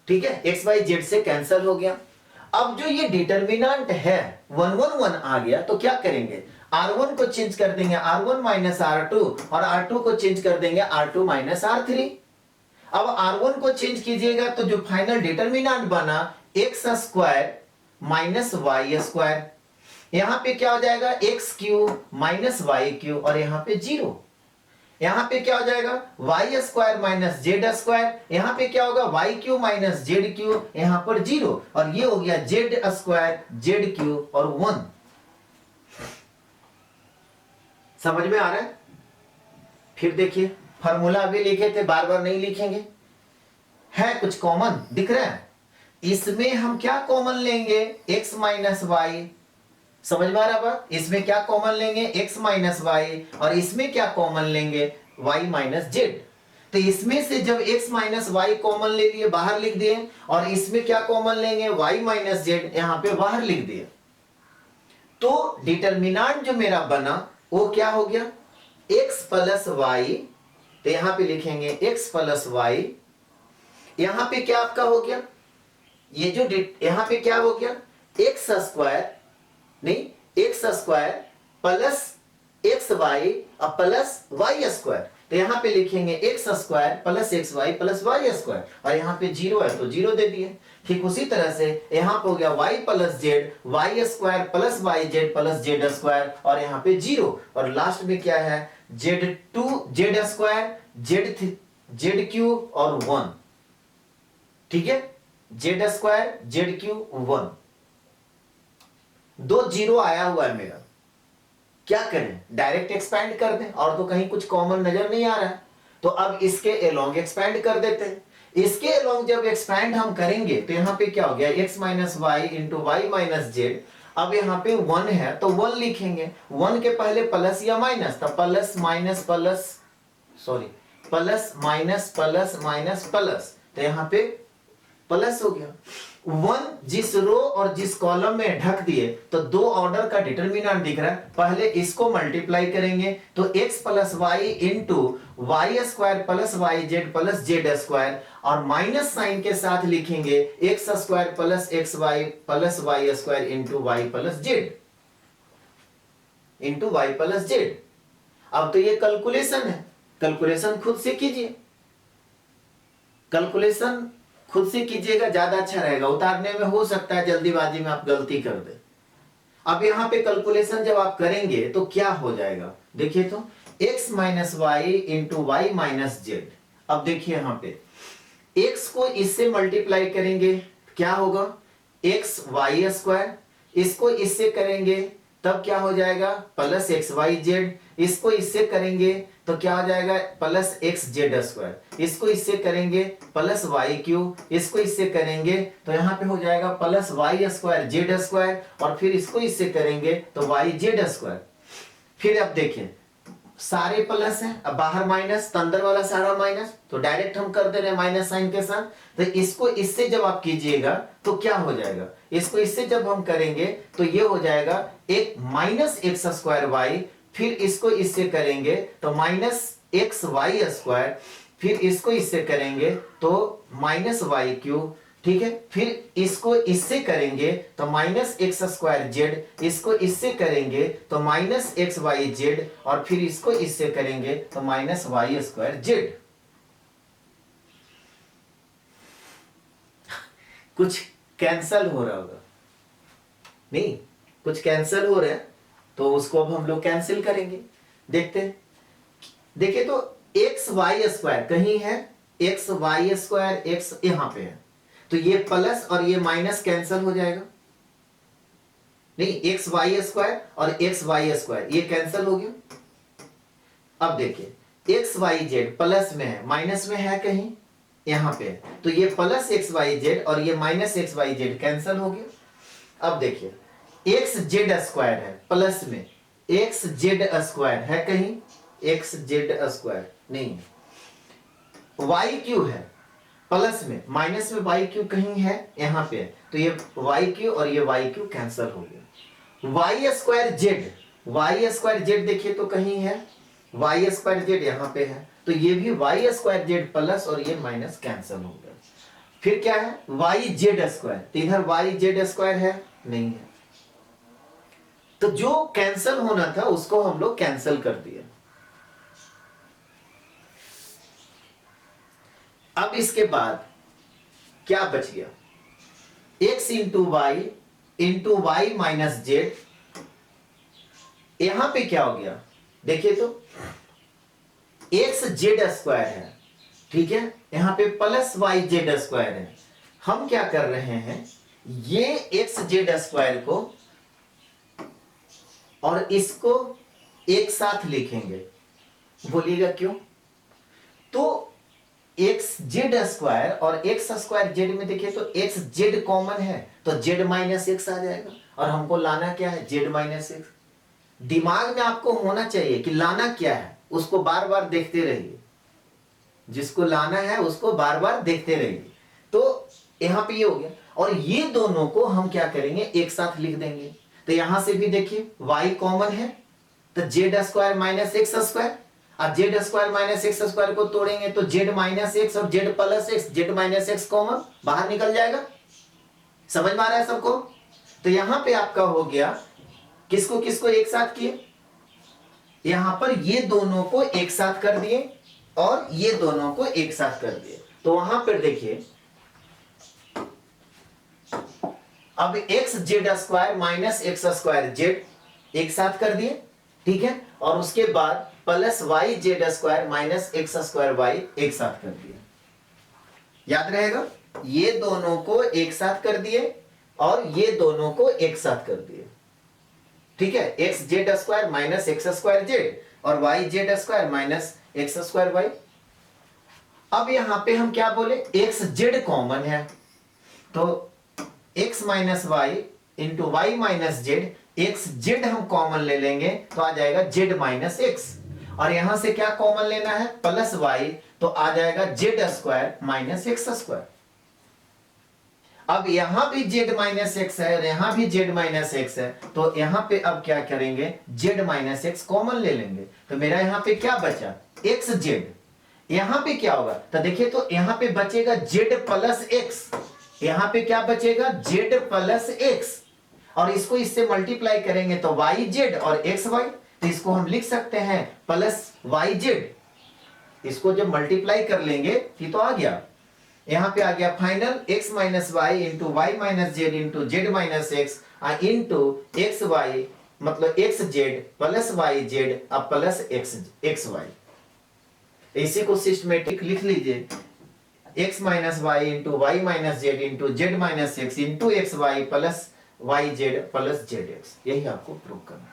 ठीक है, एक्स वाई जेड से कैंसिल हो गया। अब जो ये डिटरमिनेंट है 1 1 1 आ गया, तो क्या करेंगे, R1 को चेंज कर देंगे R1 माइनस R2 और R2 को चेंज कर देंगे R2 माइनस R3। अब R1 को चेंज कीजिएगा तो जो फाइनल डिटरमिनेंट बना x square minus y square, यहां पे क्या हो जाएगा, x cube minus y cube और यहां पे जीरो। यहां पे क्या हो जाएगा, y square minus z square, यहां पे क्या होगा, y cube minus z cube, यहां पर जीरो, और ये हो गया जेड स्क्वायर जेड क्यू और 1। समझ में आ रहा है? फिर देखिए, फार्मूला अभी लिखे थे, बार बार नहीं लिखेंगे, है कुछ कॉमन दिख रहा है। इसमें हम क्या कॉमन लेंगे, x माइनस वाई। समझ में आ रहा बात, इसमें क्या कॉमन लेंगे, x माइनस वाई, और इसमें क्या कॉमन लेंगे, y माइनस जेड। तो इसमें से जब x माइनस वाई कॉमन ले लिए बाहर लिख दिए, और इसमें क्या कॉमन लेंगे, y माइनस जेड, यहां पे बाहर लिख दिए। तो डिटरमिनेंट जो मेरा बना वो क्या हो गया, x प्लस वाई। तो यहां पे लिखेंगे x प्लस वाई, यहां पे क्या आपका हो गया, ये जो यहां पे क्या हो गया, एक्स स्क्वायर नहीं, x square plus x y और प्लस वाई स्क्वायर। तो यहां पे लिखेंगे x square plus x y plus y square, और यहां पे जीरो है तो जीरो दे दिए। ठीक उसी तरह से यहां पे हो गया y plus z, y square plus y z plus z square, और यहां पे जीरो, और लास्ट में क्या है, z two z square z z cube और 1, ठीक है, z square z cube 1, 2 zero आया हुआ है मेरा, क्या करें, डायरेक्ट एक्सपैंड कर दें, और तो कहीं कुछ कॉमन नजर नहीं आ रहा है, तो अब इसके एलोंग एक्सपैंड कर देते हैं। इसके एलोंग जब एक्सपैंड हम करेंगे तो यहां पे क्या हो गया, x minus y into y minus z. अब यहाँ पे 1 है तो 1 लिखेंगे, 1 के पहले प्लस या माइनस, तो plus minus plus, sorry plus minus plus minus plus, तो यहाँ पे प्लस हो गया। 1 जिस रो और जिस कॉलम में ढक दिए तो 2 ऑर्डर का डिटरमिनेंट दिख रहा है, पहले इसको मल्टीप्लाई करेंगे तो x plus y into y square plus y z plus z square, और माइनस साइन के साथ लिखेंगे x square plus x y plus y square into y plus z, into y plus z. अब तो ये calculation है, calculation खुद से कीजिए, कैलकुलेशन खुद से कीजिएगा, ज्यादा अच्छा रहेगा, उतारने में हो सकता है जल्दीबाजी में आप गलती कर दे। अब यहां पे कैलकुलेशन जब आप करेंगे तो क्या हो जाएगा, देखिए तो x minus y into y minus z. अब देखिए यहां पे x को इससे मल्टीप्लाई करेंगे क्या होगा, x वाई स्क्वायर, इसको इससे करेंगे तब क्या हो जाएगा प्लस एक्स वाई जेड, इसको इससे करेंगे तो क्या हो जाएगा प्लस एक्स जेड स्क्वायर, इसको इससे करेंगे प्लस वाई क्यूब, इसको इससे करेंगे तो यहाँ पे हो जाएगा plus y square z square, और फिर इसको इससे करेंगे तो वाई जेड स्क्वायर। फिर अब देखिए सारे प्लस हैं, अब बाहर माइनस तो अंदर वाला सारा माइनस, तो डायरेक्ट हम कर दे रहे हैं माइनस साइन के साथ, तो इसको इससे जब आप कीजिएगा तो क्या हो जाएगा, इसको इससे जब हम करेंगे तो ये हो जाएगा एक माइनस एक्स स्क्वायर वाई, फिर इसको इससे करेंगे तो माइनस एक्स वाई स्क्वायर, फिर इसको इससे करेंगे तो माइनस वाई क्यूब, ठीक है, फिर इसको इससे करेंगे तो माइनस एक्स स्क्वायर जेड, इसको इससे करेंगे तो माइनस एक्स वाई जेड, और फिर इसको इससे करेंगे तो माइनस वाई स्क्वायर जेड। कुछ कैंसल हो रहा होगा, नहीं कुछ कैंसल हो रहा है, तो उसको अब हम लोग कैंसिल करेंगे, देखते हैं। देखिए तो एक्स वाई स्क्वायर कहीं है, एक्स वाई स्क्वायर एक्स यहां पे है, तो ये प्लस और ये माइनस कैंसिल हो जाएगा, नहीं एक्स वाई स्क्वायर और एक्स वाई स्क्वायर ये कैंसिल हो गया। अब देखिए एक्स वाई जेड प्लस में है माइनस में है कहीं यहां पे, तो ये प्लस एक्स वाई जेड और ये minus x y z cancel हो गया। अब देखिए एक्स जेड स्क्वायर है प्लस में, एक्स जेड स्क्वायर है कहीं, एक्स जेड स्क्वायर नहीं है, वाई क्यू है प्लस में, माइनस में वाई क्यू कहीं है यहां पे, तो ये वाई क्यू और ये वाई क्यू कैंसिल हो गया। Y square z, y square z देखिए तो कहीं है, वाई स्क्वायर जेड यहां पे है, तो ये भी वाई स्क्वायर जेड प्लस और ये माइनस कैंसिल हो गया। फिर क्या है वाई जेड स्क्वायर, तो इधर वाई जेड स्क्वायर है नहीं है, तो जो कैंसिल होना था उसको हम लोग कैंसिल कर दिया। अब इसके बाद क्या बच गया, x into y minus z, यहां पे क्या हो गया देखिए तो x जेड स्क्वायर है, ठीक है, यहां पे प्लस वाई जेड स्क्वायर है। हम क्या कर रहे हैं, ये x जेड स्क्वायर को और इसको एक साथ लिखेंगे, बोलिएगा क्यों, तो एक्स जेड स्क्वायर और एक्स स्क्वायर जेड में देखिए तो एक्स जेड कॉमन है तो जेड माइनस एक्स आ जाएगा, और हमको लाना क्या है जेड माइनस एक्स। दिमाग में आपको होना चाहिए कि लाना क्या है, उसको बार बार देखते रहिए, जिसको लाना है उसको बार बार देखते रहिए। तो यहां पे ये हो गया, और ये दोनों को हम क्या करेंगे एक साथ लिख देंगे, तो यहां से भी देखिए y कॉमन है तो z square minus x square, अब z square minus x square को तोड़ेंगे तो जेड माइनस एक्स और z plus x, z minus x common बाहर निकल जाएगा, समझ में आ रहा है सबको। तो यहां पे आपका हो गया, किसको किसको एक साथ किए, यहां पर ये दोनों को एक साथ कर दिए और ये दोनों को एक साथ कर दिए, तो वहां पर देखिए अब x z square minus x square z एक साथ कर दिए, ठीक है, और उसके बाद plus y z square minus x square y एक साथ कर दिए। याद रहेगा, ये दोनों को एक साथ कर दिए और ये दोनों को एक साथ कर दिए। ठीक है, x z square minus x square z और y z square minus x square y. अब यहां पे हम क्या बोले, एक्स जेड कॉमन है, तो x minus y into y minus z, x z हम कॉमन ले लेंगे तो आ जाएगा जेड माइनस एक्स, और यहां से क्या कॉमन लेना है, प्लस वाई, तो आ जाएगा z square minus x square. अब यहां भी जेड माइनस एक्स है और यहां भी जेड माइनस एक्स है, तो यहां पे अब क्या करेंगे, जेड माइनस एक्स कॉमन ले लेंगे, तो मेरा यहां पे क्या बचा, एक्स जेड। यहां पे क्या होगा, तो देखिए, तो यहां पे बचेगा जेड प्लस एक्स, यहां पे क्या बचेगा, जेड प्लस एक्स, और इसको इससे मल्टीप्लाई करेंगे तो वाई जेड और एक्स वाई, तो इसको हम लिख सकते हैं प्लस वाई जेड। इसको जब मल्टीप्लाई कर लेंगे तो आ गया, यहां पे आ गया final x minus y into y minus z into z minus x into x y, मतलब x z plus y z अब प्लस एक्स वाई। इसी को सिस्टमेटिक लिख लीजिए, x minus y into y minus z into z minus x into x y plus y z plus z x. यही आपको prove करना।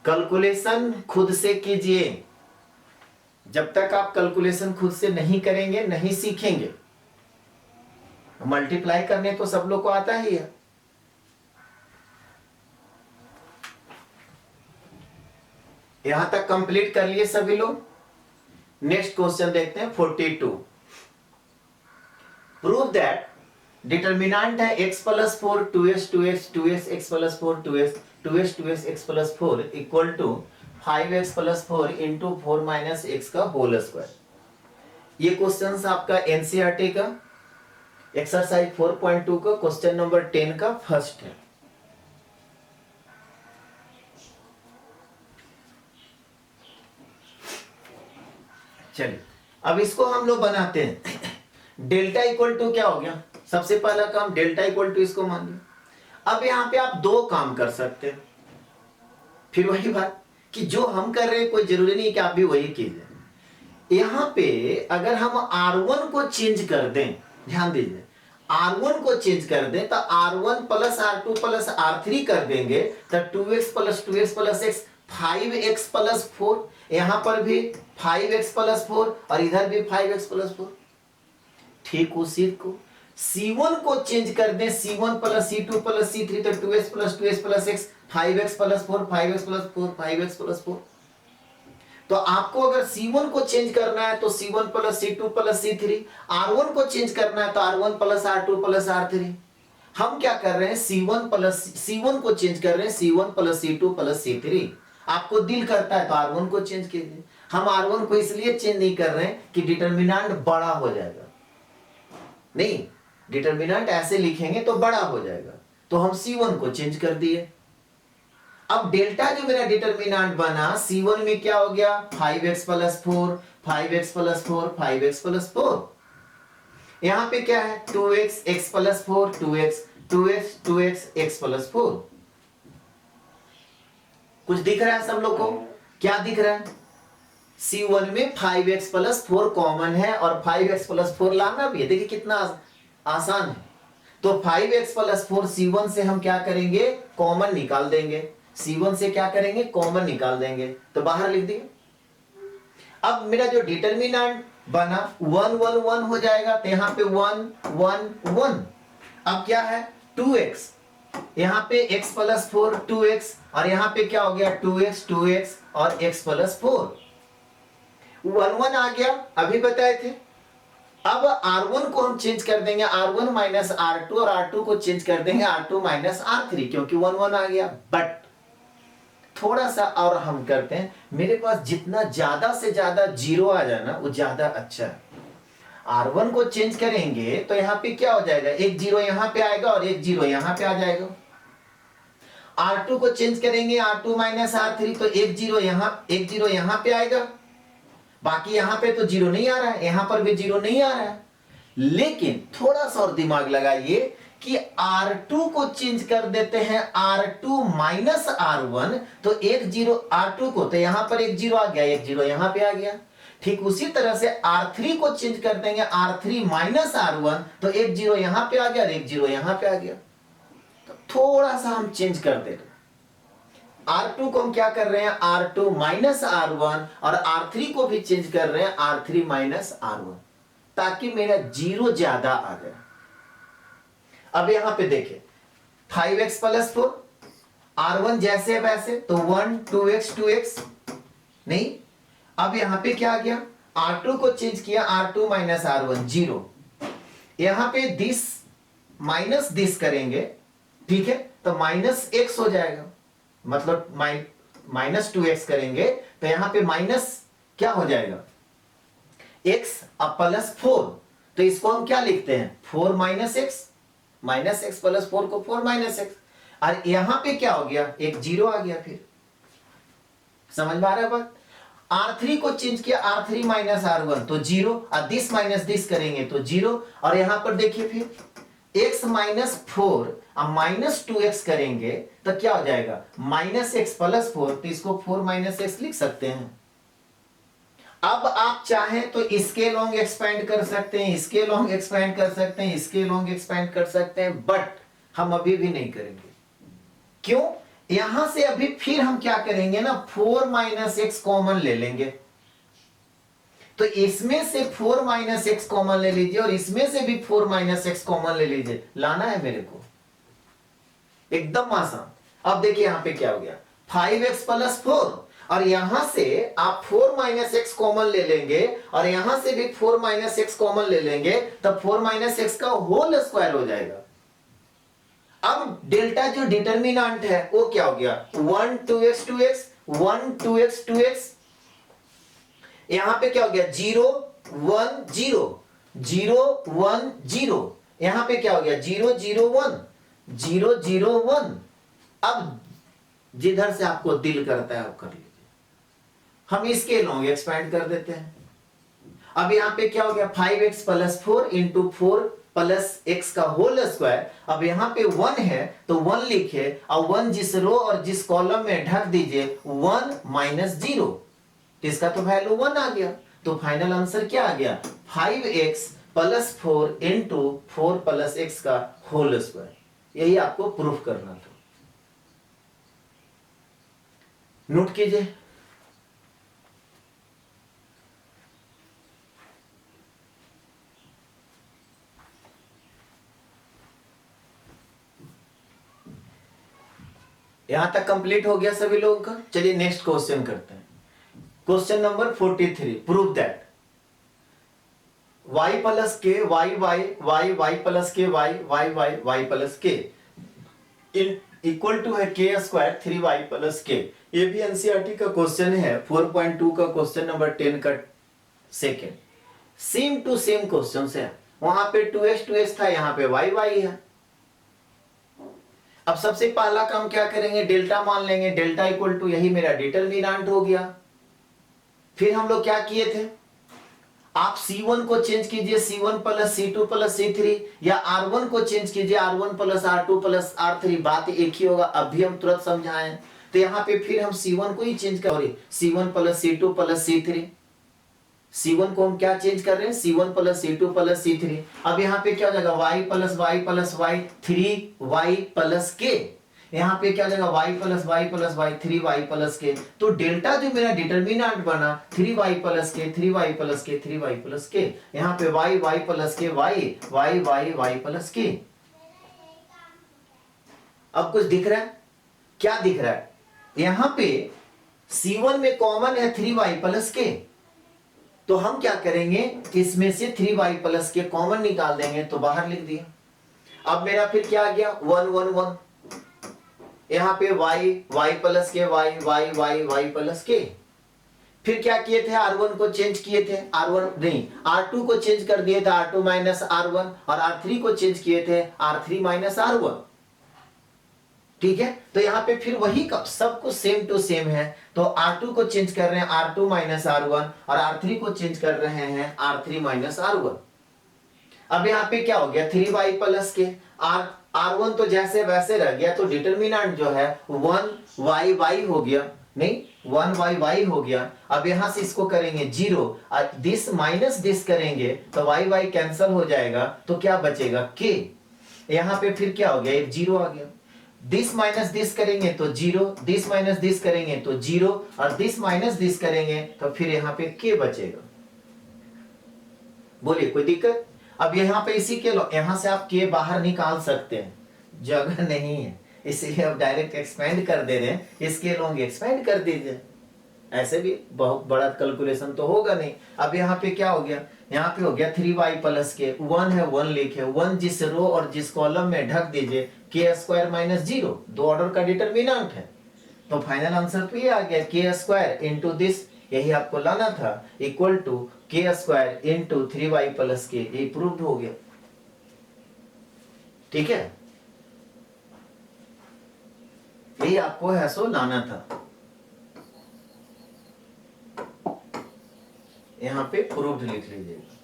Calculation खुद से कीजिए, जब तक आप कैलकुलेशन खुद से नहीं करेंगे नहीं सीखेंगे। मल्टीप्लाई करने तो सब लोग को आता ही है। यहां तक कंप्लीट कर लिए सभी लोग। नेक्स्ट क्वेश्चन देखते हैं 42। प्रूव दैट डिटर्मिनेंट है x plus 4 2x 2x 2x x plus 4 2x 2x 2x x plus 4 equal to 5x plus 4 into 4 minus x का होल स्क्वायर। ये क्वेश्चन आपका एनसीईआरटी का एक्सरसाइज 4.2 का क्वेश्चन नंबर 10 का first है। चलिए अब इसको हम लोग बनाते हैं। डेल्टा इक्वल टू क्या हो गया, सबसे पहला काम डेल्टा इक्वल टू इसको मान लिया। अब यहां पे आप दो काम कर सकते हैं, फिर वही बात कि जो हम कर रहे हैं कोई जरूरी नहीं कि आप भी वही कीजिए। यहां पे अगर हम R1 को चेंज कर दें, ध्यान दीजिए, R1 को चेंज कर दें तो R1 plus R2 plus R3 कर देंगे तो 2x plus 2x plus x 5x plus 4, यहां पर भी 5x प्लस 4 और इधर भी 5x प्लस 4। ठीक उसी को C1 को चेंज कर दें, C1 plus C2 plus C3 तो 2x plus 2x plus x 5x plus 4 5x plus 4 5x plus 4। तो आपको अगर C1 को चेंज करना है तो C1 plus C2 plus C3, R1 को चेंज करना है तो R1 plus R2 plus R3। हम क्या कर रहे हैं, C1 को चेंज कर रहे हैं, C1 plus C2 plus C3। आपको दिल करता है तो R1 को चेंज कीजिए। हम R1 को इसलिए चेंज नहीं कर रहे हैं कि डिटर्मिनेंट बड़ा हो जाएगा, नहीं, डिटर्मिनेंट ऐसे लिखेंगे तो बड़ा हो जाएगा, तो हम C1 को चेंज कर दिए। अब डेल्टा जो मेरा डिटर्मिनेंट बना C1 में क्या हो गया, 5x plus 4 5x plus 4 5x plus 4। यहां पे क्या है 2x x plus 4 2x 2x 2x x plus 4। कुछ दिख रहा है सब लोग को, क्या दिख रहा है, C1 में 5x प्लस 4 कॉमन है और 5x प्लस 4 लाना भी है। देखिए कितना आसान है। तो 5x प्लस 4 C1 से हम क्या करेंगे, कॉमन निकाल देंगे। C1 से क्या करेंगे, कॉमन निकाल देंगे, तो बाहर लिख दिए। अब मेरा जो डिटर्मिनेंट बना 1 1 1 हो जाएगा, तो यहां पे 1 1 1। अब क्या है 2x, यहां पे x प्लस 4 2x और यहां पे क्या हो गया 2x 2x और x प्लस 4। 1 1 आ गया, अभी बताए थे। अब R1 को हम चेंज कर देंगे, R1 माइनस R2 और R2 को चेंज कर देंगे R2 माइनस R3, क्योंकि 1 1 आ गया। बट थोड़ा सा और हम करते हैं, मेरे पास जितना ज्यादा से ज्यादा जीरो आ जाए ना वो ज्यादा अच्छा है। R1 को चेंज करेंगे तो यहां पे क्या हो जाएगा, एक जीरो यहां पे आएगा और एक जीरो यहां पे आ जाएगा। R2 को चेंज करेंगे R2 माइनस R3 तो एक जीरो यहां पे आएगा, बाकी यहां पे तो जीरो नहीं आ रहा है, यहां पर भी जीरो नहीं आ रहा है। लेकिन थोड़ा सा और दिमाग लगाइए, कि R2 को चेंज कर देते हैं R2 माइनस R1, तो एक जीरो R2 को, तो यहां पर एक जीरो आ गया, एक जीरो यहां पे आ गया। ठीक उसी तरह से R3 को चेंज कर देंगे R3 माइनस R1, तो एक जीरो यहां पे आ गया और एक जीरो यहां पे आ गया। तो थोड़ा सा हम चेंज कर दे रहे, R2 को हम क्या कर रहे हैं R2 माइनस R1, और R3 को भी चेंज कर रहे हैं R3 माइनस R1, ताकि मेरा जीरो ज्यादा आ जाए। अब यहां पे देखिए 5x प्लस 4, R1 जैसे वैसे, तो 1 2x 2x नहीं। अब यहां पे क्या आ गया, R2 को चेंज किया R2 माइनस R1 जीरो, यहां पे दिस माइनस दिस करेंगे, ठीक है, तो माइनस x हो जाएगा, मतलब माइनस 2x करेंगे तो यहां पे माइनस क्या हो जाएगा x अब प्लस 4, तो इसको हम क्या लिखते हैं 4 माइनस x प्लस 4 को 4 माइनस x, और यहां पे क्या हो गया एक जीरो आ गया। फिर समझ में आ रहा है बात। R3 को चेंज किया R3 माइनस R1, तो जीरो, और दिस माइनस दिस करेंगे तो जीरो, और यहां पर देखिए फिर x माइनस 4 अब माइनस 2x करेंगे तो क्या हो जाएगा माइनस x प्लस 4, तो इसको 4 माइनस x लिख सकते हैं। अब आप चाहें तो इसके लॉन्ग एक्सपेंड कर सकते हैं, इसके लॉन्ग एक्सपेंड कर सकते हैं, इसके लॉन्ग एक्सपेंड कर सकते हैं, बट हम अभी भी नहीं करेंगे। क्यों, यहां से अभी फिर हम क्या करेंगे ना 4 माइनस एक्स कॉमन ले लेंगे, तो इसमें से 4 माइनस एक्स कॉमन ले लीजिए और इसमें से भी 4 माइनस एक्स कॉमन ले लीजिए, लाना है मेरे को, एकदम आसान। अब देखिए यहां पे क्या हो गया 5x प्लस 4, और यहां से आप 4 माइनस एक्स कॉमन ले लेंगे और यहां से भी 4 माइनस एक्स कॉमन ले लेंगे, तब 4 माइनस एक्स का होल स्क्वायर हो जाएगा। अब डेल्टा जो डिटर्मिनेंट है वो क्या हो गया 1 2x 2x 1 2x 2x, यहां पे क्या हो गया 0 1 0 0 1 0, यहां पे क्या हो गया 0 0 1 0 0 1। अब जिधर से आपको दिल करता है आप कर लीजिए, हम इसके लॉन्ग एक्सपेंड कर देते हैं। अब यहां पे क्या हो गया 5x plus 4 into 4 plus x का होल स्क्वायर। अब यहां पे 1 है तो 1 लिखे, और 1 जिस रो और जिस कॉलम में ढक दीजिए 1 माइनस 0, इसका तो वैल्यू 1 आ गया, तो फाइनल आंसर क्या आ गया 5x plus 4 into 4 plus x का होल स्क्वायर। यही आपको प्रूफ करना था, नोट कीजिए। यहां तक कंप्लीट हो गया सभी लोगों का। चलिए नेक्स्ट क्वेश्चन करते हैं। Question number 43, prove that y plus के y y y y plus के y y y y plus के इक्वल टू है के स्क्वायर 3y प्लस के। ये भी एनसीईआरटी का क्वेश्चन है, 4.2 का क्वेश्चन नंबर 10 का second. Same to same question है, वहां पे 2x था, यहां पे y है। अब सबसे पहला काम क्या करेंगे डेल्टा मान लेंगे, डेल्टा इक्वल टू यही मेरा डिटरमिनेंट हो गया। फिर हम लोग क्या किए थे, आप C1 को चेंज कीजिए C1 plus C2 plus C3, या R1 को चेंज कीजिए R1 plus R2 plus R3, बात एक ही होगा। अभी हम तुरंत समझाएं, तो यहां पे फिर हम C1 को ही चेंज करें, C1 plus C2 plus C3। C1 को हम क्या चेंज कर रहे हैं C1 plus C2 plus C3। अब यहाँ पे क्या हो जाएगा y plus y 3y plus k, यहाँ पे क्या हो जाएगा y plus y 3y plus k। तो डेल्टा जो मेरा डिटरमिनेंट बना 3y plus k 3y plus k 3y plus k, यहाँ पे y plus k y plus k। अब कुछ दिख रहा है, क्या दिख रहा है, यहाँ पे C1 में कॉमन है 3y प्लस k, तो हम क्या करेंगे इसमें से 3y प्लस के कॉमन निकाल देंगे, तो बाहर लिख दिया। अब मेरा फिर क्या आ गया 1 1 1, यहां पे y प्लस के y प्लस के। फिर क्या किए थे R1 को चेंज किए थे, R1 नहीं R2 को चेंज कर दिए थे R2 माइनस R1, और R3 को चेंज किए थे R3 माइनस R1। ठीक है, तो यहां पे फिर वही सब कुछ सेम टू सेम है, तो R2 को चेंज कर रहे हैं R2 माइनस R1, और R3 को चेंज कर रहे हैं R3 माइनस R1। अब यहां पे क्या हो गया 3y प्लस के, R1 तो जैसे वैसे रह गया, तो डिटर्मिनेंट जो है 1y हो गया, नहीं 1y हो गया। अब यहां से इसको करेंगे 0, दिस माइनस दिस करेंगे तो y कैंसल हो जाएगा, तो क्या बचेगा k। यहां पे फिर क्या हो गया, एक 0 आ गया। दिस माइनस दिस करेंगे तो 0, दिस माइनस दिस करेंगे तो 0, और दिस माइनस दिस करेंगे तो फिर यहां पे k बचेगा। बोलिए कोई दिक्कत। अब यहां पे इसी के यहां से आप k बाहर निकाल सकते हैं, जगह नहीं है इसलिए अब डायरेक्ट एक्सपेंड कर दे रहे हैं, इसके लोग एक्सपेंड कर दीजिए, ऐसे भी बहुत बड़ा कैलकुलेशन तो होगा नहीं। अब यहाँ पे क्या हो गया, यहाँ पे हो गया 3y प्लस के 1 है 1 लिखे 1 जिस रो और जिस कॉलम में ढक दीजिए, के स्क्वायर माइनस 0 दो ऑर्डर का डिटर्मिनेंट है, तो फाइनल आंसर तो ये आ गया के स्क्वायर इंटू दिस, यही आपको लाना था, इक्वल टू के स्क्वायर इंटू 3y प्लस के, ये प्रूव्ड हो गया। ठीक है, यही आपको है सो लाना था, यहां पे प्रूव्ड लिख लीजिएगा।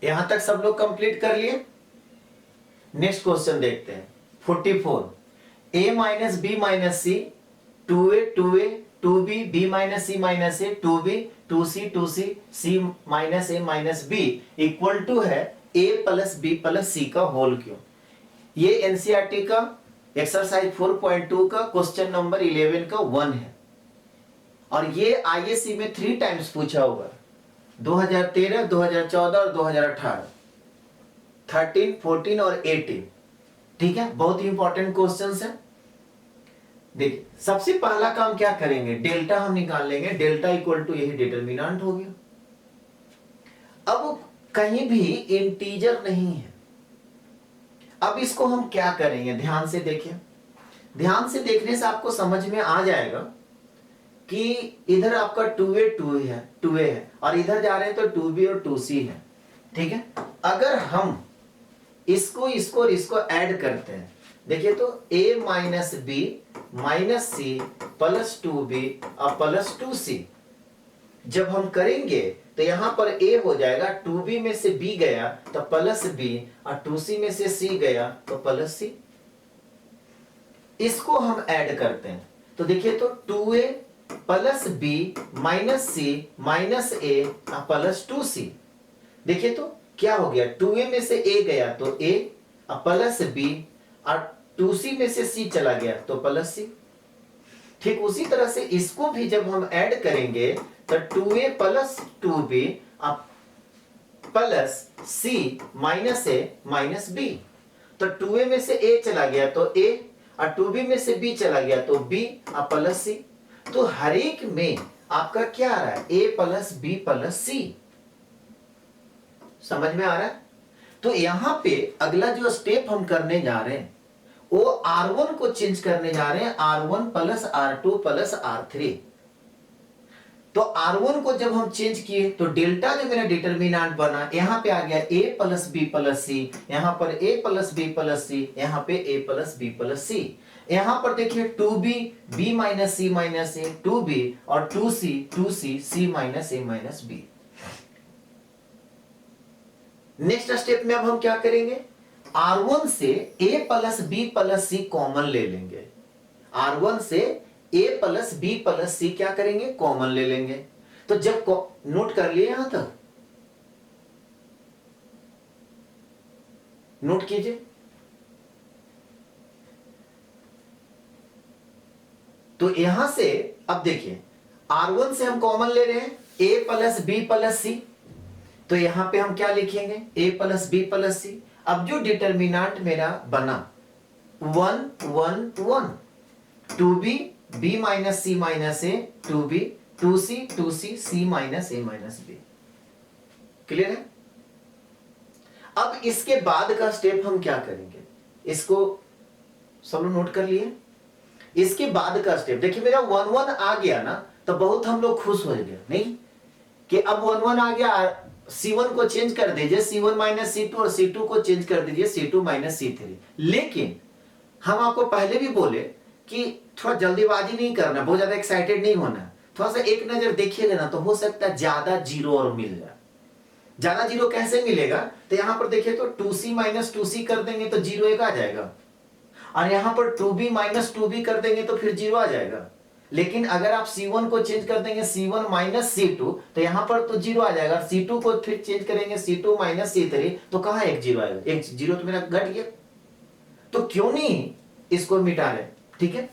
यहां तक सब लोग कंप्लीट कर लिए। नेक्स्ट क्वेश्चन देखते हैं 44, a minus B minus c 2a 2b b minus c minus a 2b 2c c minus a minus b equal to है a plus b plus c का होल क्यूब। ये NCERT का exercise 4.2 का question number 11 का 1 है, और ये ISC में 3 टाइम्स पूछा हुआ, 2013, 2014 और 2018, 13, 14 और 18। ठीक है, बहुत ही इंपॉर्टेंट क्वेश्चंस है। देखिए सबसे पहला काम क्या करेंगे, डेल्टा हम निकाल लेंगे, डेल्टा इक्वल टू यही डिटर्मिनेंट हो गया। अब कहीं भी इंटीजर नहीं है, अब इसको हम क्या करेंगे, ध्यान से देखिए, ध्यान से देखने से आपको समझ में आ जाएगा कि इधर आपका 2a है और इधर जा रहे हैं तो 2b और 2c है। ठीक है, अगर हम इसको और इसको ऐड करते हैं, देखिए तो a minus B minus c plus 2b और प्लस 2c, जब हम करेंगे तो यहां पर a हो जाएगा, 2b में से b गया तो प्लस b, और 2c में से c गया तो प्लस c। इसको हम ऐड करते हैं तो देखिए तो 2a plus b minus c minus a plus 2c, देखिए तो क्या हो गया, 2a में से a गया तो a प्लस b, और 2c में से c चला गया तो प्लस c। ठीक उसी तरह से इसको भी जब हम ऐड करेंगे तो 2a plus 2b plus c minus a minus b, तो 2a में से a चला गया तो a, और 2b में से b चला गया तो b और प्लस c। तो हर एक में आपका क्या आ रहा है, a plus b plus c। समझ में आ रहा है। तो यहां पे अगला जो स्टेप हम करने जा रहे हैं वो R1 को चेंज करने जा रहे हैं, R1 plus R2 plus R3। तो R1 को जब हम चेंज किए तो डेल्टा जो मेरा डिटर्मिनेंट बना, यहां पे आ गया a प्लस बी प्लस सी, यहां पर a प्लस बी प्लस सी, यहां पे a प्लस बी प्लस सी। यहां पर देखिए 2b b minus c minus a 2b और 2c c minus a minus b। Next step में अब हम क्या करेंगे, R1 से a plus b plus c common ले लेंगे, R1 से a plus b plus c क्या करेंगे, कॉमन ले लेंगे। तो जब नोट कर लिए, यहां तक नोट कीजिए। तो यहां से अब देखिए R1 से हम कॉमन ले रहे हैं a प्लस बी प्लस सी, तो यहां पे हम क्या लिखेंगे, a प्लस बी प्लस सी। अब जो डिटर्मिनेंट मेरा बना 1 1 1, 2b b minus c minus a 2b 2c c minus a minus b। Clear है। अब इसके बाद का स्टेप हम क्या करेंगे, इसको सब लोग नोट कर लिए। इसके बाद का स्टेप देखिए, मेरा 1 1 आ गया ना, तो बहुत हम लोग खुश हो गए, नहीं कि अब 1 1 आ गया, C1 को चेंज कर दीजिए C1 माइनस C2 और C2 को चेंज कर दीजिए C2 माइनस C3। लेकिन हम आपको पहले भी बोले कि थोड़ा जल्दीबाजी नहीं करना, बहुत ज्यादा एक्साइटेड नहीं होना, थोड़ा सा एक नजर देखिएगा ना, तो हो सकता है ज्यादा जीरो और मिल जाए। ज्यादा जीरो कैसे मिलेगा, तो यहां पर देखिए तो 2c माइनस 2c कर देंगे तो जीरो एक आ जाएगा, और यहां पर 2b माइनस 2b कर देंगे तो फिर जीरो आ जाएगा। लेकिन अगर आप C1 को चेंज कर देंगे C1 माइनस C2, तो यहां पर तो जीरो आ जाएगा। C2 को फिर चेंज करेंगे C2 माइनस C3, तो कहां एक जीरो आएगा, एक जीरो तो मेरा घट गया। तो क्यों नहीं इसको मिटा रहे, ठीक है।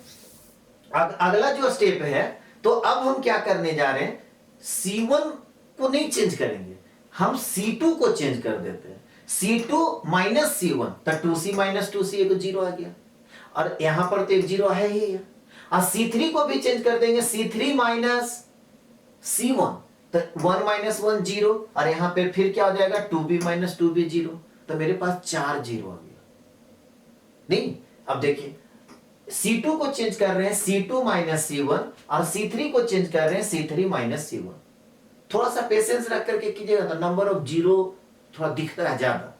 अगला जो स्टेप है, तो अब हम क्या करने जा रहे हैं, C1 को नहीं चेंज करेंगे, हम C2 को चेंज कर देते हैं। C2 माइनस C1, तो 2c माइनस 2c एक जीरो आ गया, और यहां पर तो एक जीरो है ही है। और C3 को भी चेंज कर देंगे, C3 माइनस C1, तो 1 माइनस 1 जीरो, और यहां पे फिर क्या हो जाएगा 2b माइनस 2b जीरो, तो मेरे पास 4 जीरो आ गया। नहीं, अब देखिए C2 को चेंज कर रहे हैं C2 माइनस C1, और C3 को चेंज कर रहे हैं C3 माइनस C1। थोड़ा सा पेशेंस रख करके कीजिएगा तो नंबर ऑफ जीरो थोड़ा दिखता है ज्यादा।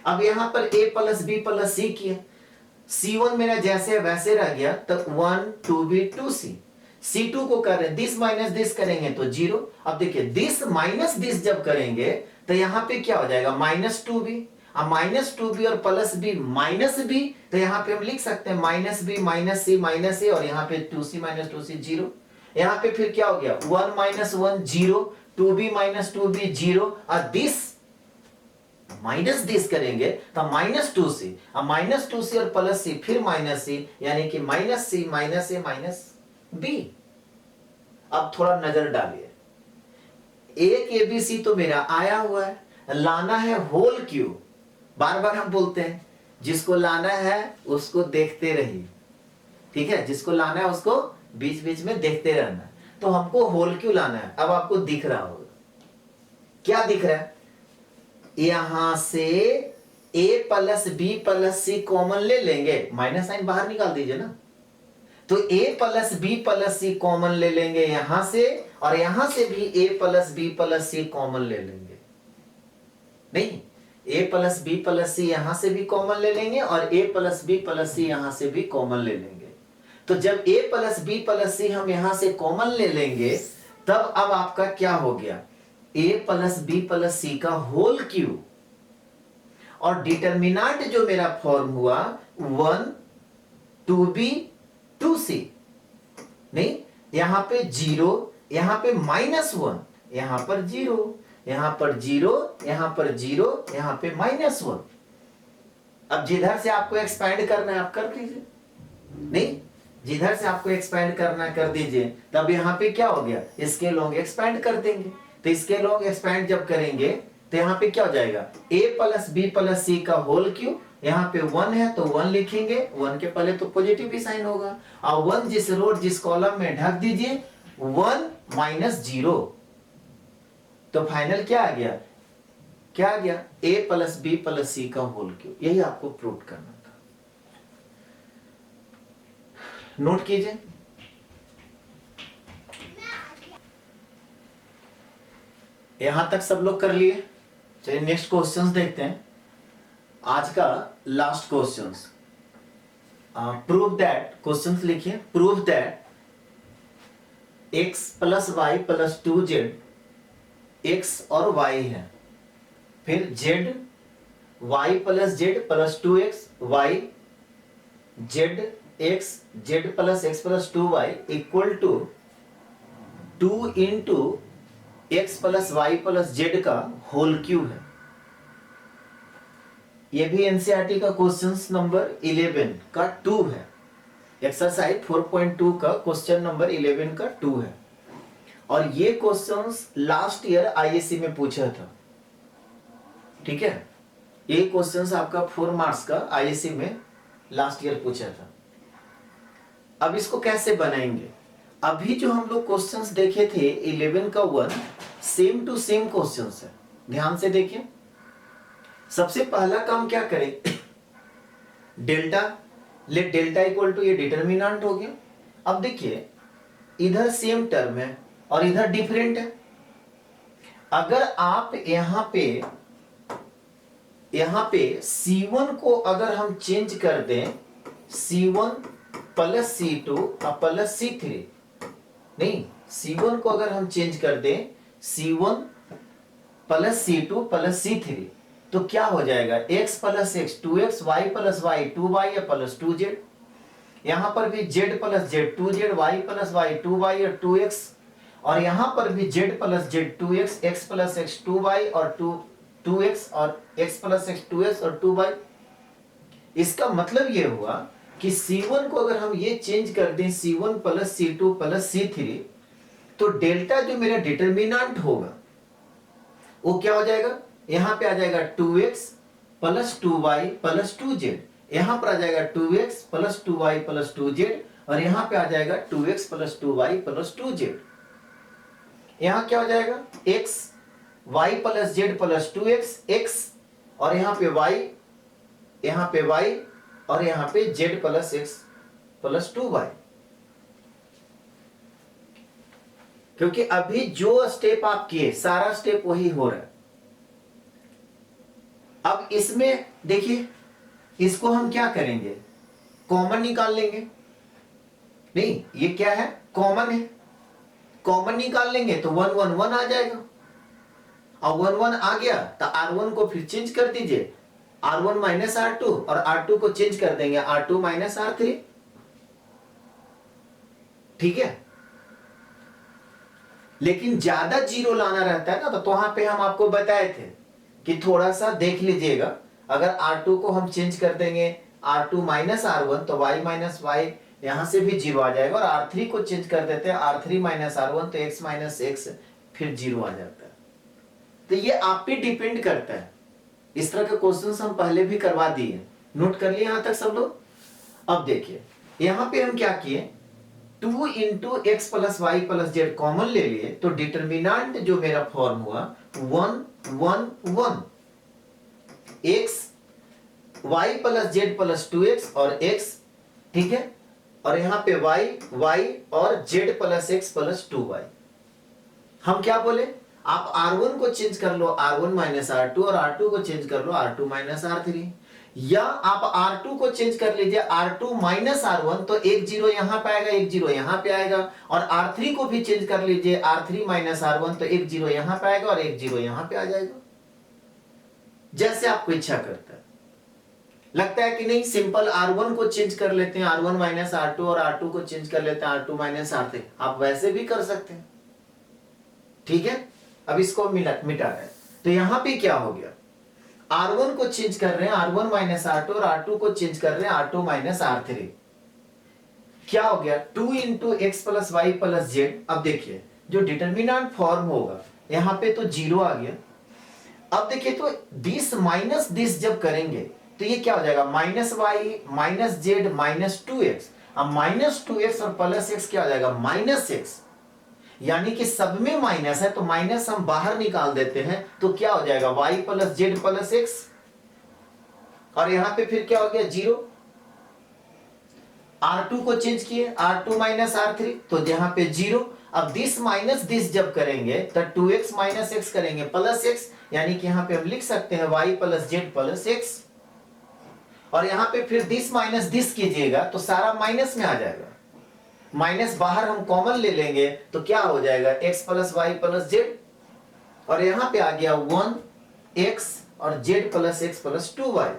अब यहां पर a plus b plus c किया, C1 मेरा जैसे वैसे रह गया, तो 1 2b 2c। C2 को कर रहे हैं दिस माइनस दिस करेंगे तो जीरो। अब देखिए दिस माइनस दिस जब करेंगे तो यहां पे क्या हो जाएगा माइनस 2b, अब माइनस 2b और प्लस b माइनस b, तो यहां पे हम लिख सकते हैं minus b minus c minus a, और यहां पे 2c माइनस 2c जीरो। यहां पे फिर क्या हो गया 1 minus 1 zero, 2b minus 2b zero, और दिस माइनस दिस करेंगे तो माइनस 2c, अब माइनस 2c और प्लस c फिर माइनस c, यानी कि minus c minus a minus b। अब थोड़ा नजर डालिए, एक एबीसी तो मेरा आया हुआ है, लाना है होल क्यूब। बार बार हम बोलते हैं जिसको लाना है उसको देखते रहिए, ठीक है, जिसको लाना है उसको बीच बीच में देखते रहना है। तो हमको होल क्यों लाना है, अब आपको दिख रहा होगा, क्या दिख रहा है, यहां से a plus b plus c common ले लेंगे, माइनस साइन बाहर निकाल दीजिए ना, तो a plus b plus c common ले लेंगे यहां से, और यहां से भी a plus b plus c common ले लेंगे। नहीं, a plus b plus c यहां से भी कॉमन ले लेंगे, और a plus b plus c यहां से भी कॉमन ले लेंगे। तो जब a plus b plus c हम यहां से कॉमन ले लेंगे, तब अब आपका क्या हो गया a plus b plus c का होल क्यूब, और डिटर्मिनेंट जो मेरा फॉर्म हुआ 1 2b 2c। नहीं, यहां पे जीरो, यहां पे माइनस 1, यहां पर जीरो, यहां पर जीरो, यहां पर जीरो, यहां पे माइनस 1। अब जिधर से आपको एक्सपैंड करना है आप कर दीजिए, नहीं जिधर से आपको एक्सपैंड करना है कर दीजिए। तब यहां पे क्या हो गया, इसके लॉन्ग एक्सपैंड कर देंगे, तो इसके लॉन्ग एक्सपैंड जब करेंगे तो यहां पे क्या हो जाएगा a plus b plus c का होल क्यूब, यहां पे 1 है तो 1 लिखेंगे, 1 के पहले तो पॉजिटिव ही साइन होगा, और 1 जिस रो जिस कॉलम में ढक दीजिए 1 माइनस 0, तो फाइनल क्या आ गया, क्या आ गया a plus b plus c का होल क्यूब। यही आपको प्रूव करना था, नोट कीजिए। यहां तक सब लोग कर लिए, चलिए नेक्स्ट क्वेश्चंस देखते हैं। आज का last questions, prove that, questions लिखिए, prove that x plus y plus 2z x और y है, फिर z y plus z plus 2x y z x z plus x plus 2y equal to 2 into x plus y plus z का whole cube है। ये भी NCERT का question number 11 का 2 है, एक्सरसाइज 4.2 का क्वेश्चन नंबर 11 का 2 है, और ये क्वेश्चंस लास्ट ईयर आईएससी में पूछा था, ठीक है, ये क्वेश्चंस आपका 4 मार्क्स का आईएससी में लास्ट ईयर पूछा था। अब इसको कैसे बनाएंगे, अभी जो हम लोग क्वेश्चंस देखे थे 11 का 1 सेम टू सेम क्वेश्चंस है, ध्यान से देखिए। सबसे पहला काम क्या करें, delta, let delta equal to, ये डिटर्मिनेंट हो गया। अब देखिए इधर सेम टर्म है और इधर डिफरेंट है, अगर आप यहां पे C1 को अगर हम चेंज कर दें C1 plus C2 plus C3, नहीं C1 को अगर हम चेंज कर दें C1 plus C2 plus C3 तो क्या हो जाएगा x plus x 2x y plus y 2y या प्लस 2z। यहां पर भी z plus z 2z y plus y 2y और 2x और यहां पर भी z plus z 2x x plus x 2y और 2x और x प्लस x 2x और 2y। इसका मतलब ये हुआ कि C1 को अगर हम ये चेंज कर दें C1 plus C2 plus C3 तो डेल्टा जो मेरा डिटर्मिनेंट होगा वो क्या हो जाएगा, यहां पे आ जाएगा 2x plus 2y plus 2z, यहां पर आ जाएगा 2x plus 2y plus 2z और यहां पे आ जाएगा 2x plus 2y plus 2z। यहां क्या हो जाएगा x y plus z plus 2x x और यहां पे y और यहां पे z plus x plus 2y। क्योंकि अभी जो स्टेप आप किए सारा स्टेप वही हो रहा है। अब इसमें देखिए इसको हम क्या करेंगे, कॉमन निकाल लेंगे। नहीं ये क्या है, कॉमन है, कॉमन निकाल लेंगे तो 1 1 1 आ जाएगा और 1 1 आ गया तो R1 को फिर चेंज कर दीजिए R1 माइनस R2 और R2 को चेंज कर देंगे R2 माइनस R3। ठीक है, लेकिन ज्यादा जीरो लाना रहता है ना तो वहां पे हम आपको बताए थे कि थोड़ा सा देख लीजिएगा। अगर R2 को हम चेंज कर देंगे R2 माइनस R1 तो y माइनस y यहां से भी जीरो आ जाएगा और R3 को चेंज कर देते हैं R3 माइनस R1 तो x माइनस x फिर जीरो आ जाता है। तो ये आप पे डिपेंड करता है। इस तरह के क्वेश्चंस हम पहले भी करवा दिए, नोट कर लिए यहां तक सब लोग। अब देखिए यहां पे हम क्या किए, 2 into x plus y plus z common ले लिए तो डिटर्मिनेंट जो मेरा फॉर्म हुआ 1 1 1 x y plus z plus 2x और x। ठीक है, और यहां पे y और z plus x plus 2y। हम क्या बोले, आप R1 को चेंज कर लो R1 माइनस R2 और R2 को चेंज कर लो R2 माइनस R3, या आप R2 को चेंज कर लीजिए R2 माइनस R1 तो एक जीरो यहां पे आएगा एक जीरो यहां पे आएगा और R3 को भी चेंज कर लीजिए R3 माइनस R1 तो एक जीरो यहां पे आएगा और एक जीरो यहां पे आ जाएगा। जैसे आपको इच्छा करता है, लगता है कि नहीं सिंपल R1 को चेंज कर लेते हैं R1 माइनस R2 और R2 को चेंज कर लेते हैं R2 माइनस R3, आप वैसे भी कर सकते हैं। ठीक है, अब इसको मिटा रहे हैं तो यहां पे क्या हो गया, R1 को चेंज कर रहे हैं R1 माइनस R2 और R2 को चेंज कर रहे हैं R2 माइनस R3। क्या हो गया 2 into x plus y plus z. अब देखिए जो डिटर्मिनेंट फॉर्म होगा यहां पे तो जीरो आ गया। अब देखिए तो दिस माइनस दिस जब करेंगे तो ये क्या हो जाएगा minus y minus z minus 2x। अब माइनस 2x और प्लस x क्या हो जाएगा माइनस x, यानी कि सब में माइनस है तो माइनस हम बाहर निकाल देते हैं तो क्या हो जाएगा y plus z plus x और यहां पे फिर क्या हो गया जीरो। R2 को चेंज किए R2 माइनस R3 तो यहां पे जीरो। अब दिस माइनस दिस जब करेंगे तो 2x माइनस x करेंगे प्लस x, यानी कि यहां पे हम लिख सकते हैं y plus z plus x और यहां पे फिर दिस माइनस दिस कीजिएगा तो सारा माइनस में आ जाएगा। माइनस बाहर हम कॉमन ले लेंगे तो क्या हो जाएगा x plus y plus z और यहां पे आ गया 1x और z plus x plus 2y।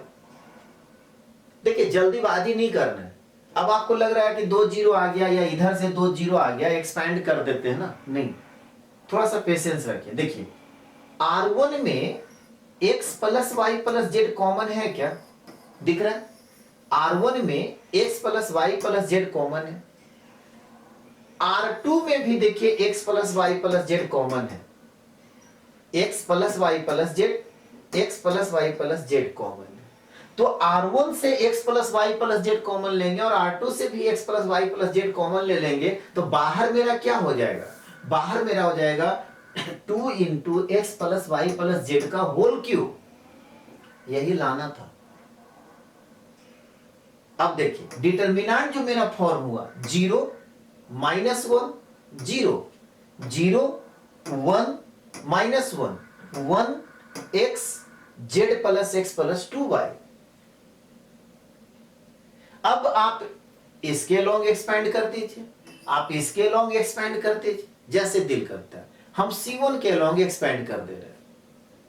देखिए जल्दीबाजी नहीं करना है। अब आपको लग रहा है कि 2 जीरो आ गया या इधर से 2 जीरो आ गया एक्सपैंड कर देते हैं ना, नहीं, थोड़ा सा पेशेंस रखिए। देखिए R1 में x plus y plus z common है क्या, दिख रहा है R1 में x plus y plus z common है। R2 में भी देखिए x plus y plus z common है, x plus y plus z x plus y plus z common है। तो R1 से x plus y plus z common लेंगे और R2 से भी x plus y plus z common ले लेंगे तो बाहर मेरा क्या हो जाएगा, बाहर मेरा हो जाएगा 2 into x plus y plus z का होल क्यूब, यही लाना था। अब देखिए डिटर्मिनेंट जो मेरा फॉर्म हुआ 0 minus 1 0 0 1 minus 1 1 x z plus x plus 2y। अब आप इसके लॉन्ग एक्सपेंड कर दीजिए, आप इसके लॉन्ग एक्सपेंड कर दीजिए, जैसे दिल करता है। हम C1 के अलॉन्ग एक्सपेंड कर दे रहे हैं,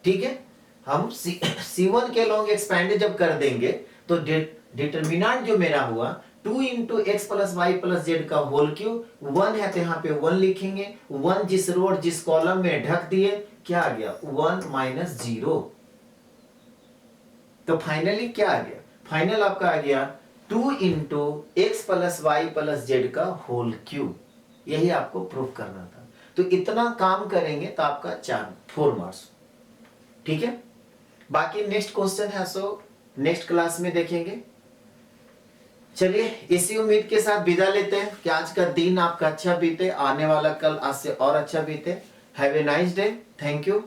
ठीक है। हम C1 के अलॉन्ग एक्सपेंड जब कर देंगे तो डिटर्मिनेंट जो मेरा हुआ 2 into x plus y plus z का होल क्यूब 1 है तो यहाँ पे 1 लिखेंगे, 1 जिस रो और जिस कॉलम में ढक दिए, क्या आ गया 1 माइनस 0। तो फाइनली क्या आ गया, फाइनल आपका आ गया 2 into x plus y plus z का होल क्यूब। यही आपको प्रूफ करना था। तो इतना काम करेंगे तो आपका 4 मार्क्स, ठीक है। बाकी नेक्स्ट क्वेश्चन है सो नेक्स्ट क्लास में देखेंगे। चलिए इसी उम्मीद के साथ विदा लेते हैं कि आज का दिन आपका अच्छा बीते, आने वाला कल आज से और अच्छा बीते। Have a nice day, thank you.